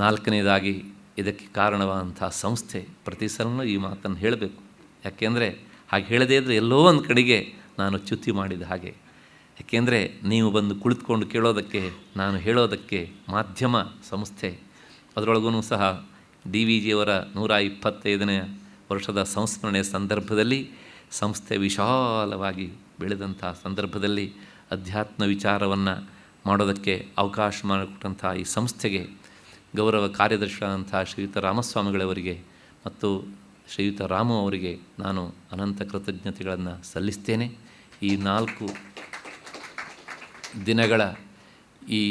4ನೇದಾಗಿ ಇದಕ್ಕೆ ಕಾರಣವಾದಂಥ ಸಂಸ್ಥೆ, ಪ್ರತಿ ಸಲವೂ ಈ ಮಾತನ್ನು ಹೇಳಬೇಕು. ಯಾಕೆಂದರೆ ಹಾಗೆ ಹೇಳದೇ ಇದ್ದರೆ ಎಲ್ಲೋ ಒಂದು ಕಡೆಗೆ ನಾನು ಚ್ಯುತಿ ಮಾಡಿದ ಹಾಗೆ. ಯಾಕೆಂದರೆ ನೀವು ಬಂದು ಕುಳಿತುಕೊಂಡು ಕೇಳೋದಕ್ಕೆ, ನಾನು ಹೇಳೋದಕ್ಕೆ ಮಾಧ್ಯಮ ಸಂಸ್ಥೆ. ಅದರೊಳಗೂ ಸಹ DVಜಿಯವರ 125ನೇ ವರ್ಷದ ಸಂಸ್ಮರಣೆ ಸಂದರ್ಭದಲ್ಲಿ ಸಂಸ್ಥೆ ವಿಶಾಲವಾಗಿ ಬೆಳೆದಂಥ ಸಂದರ್ಭದಲ್ಲಿ ಅಧ್ಯಾತ್ಮ ವಿಚಾರವನ್ನು ಮಾಡೋದಕ್ಕೆ ಅವಕಾಶ ಮಾಡಿಕೊಟ್ಟಂಥ ಈ ಸಂಸ್ಥೆಗೆ ಗೌರವ ಕಾರ್ಯದರ್ಶಿಯಾದಂಥ ಶ್ರೀಯುತ ರಾಮಸ್ವಾಮಿಗಳವರಿಗೆ ಮತ್ತು ಶ್ರೀಯುತ ರಾಮು ಅವರಿಗೆ ನಾನು ಅನಂತ ಕೃತಜ್ಞತೆಗಳನ್ನು ಸಲ್ಲಿಸ್ತೇನೆ. ಈ 4 ದಿನಗಳ ಈ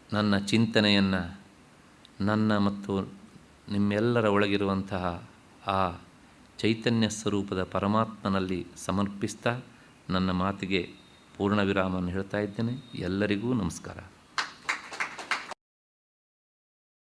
ನನ್ನ ಚಿಂತನೆಯನ್ನು ನನ್ನ ಮತ್ತು ನಿಮ್ಮೆಲ್ಲರ ಒಳಗಿರುವಂತಹ ಆ ಚೈತನ್ಯ ಸ್ವರೂಪದ ಪರಮಾತ್ಮನಲ್ಲಿ ಸಮರ್ಪಿಸ್ತಾ ನನ್ನ ಮಾತಿಗೆ ಪೂರ್ಣ ವಿರಾಮವನ್ನು ಹೇಳ್ತಾ ಇದ್ದೇನೆ. ಎಲ್ಲರಿಗೂ ನಮಸ್ಕಾರ.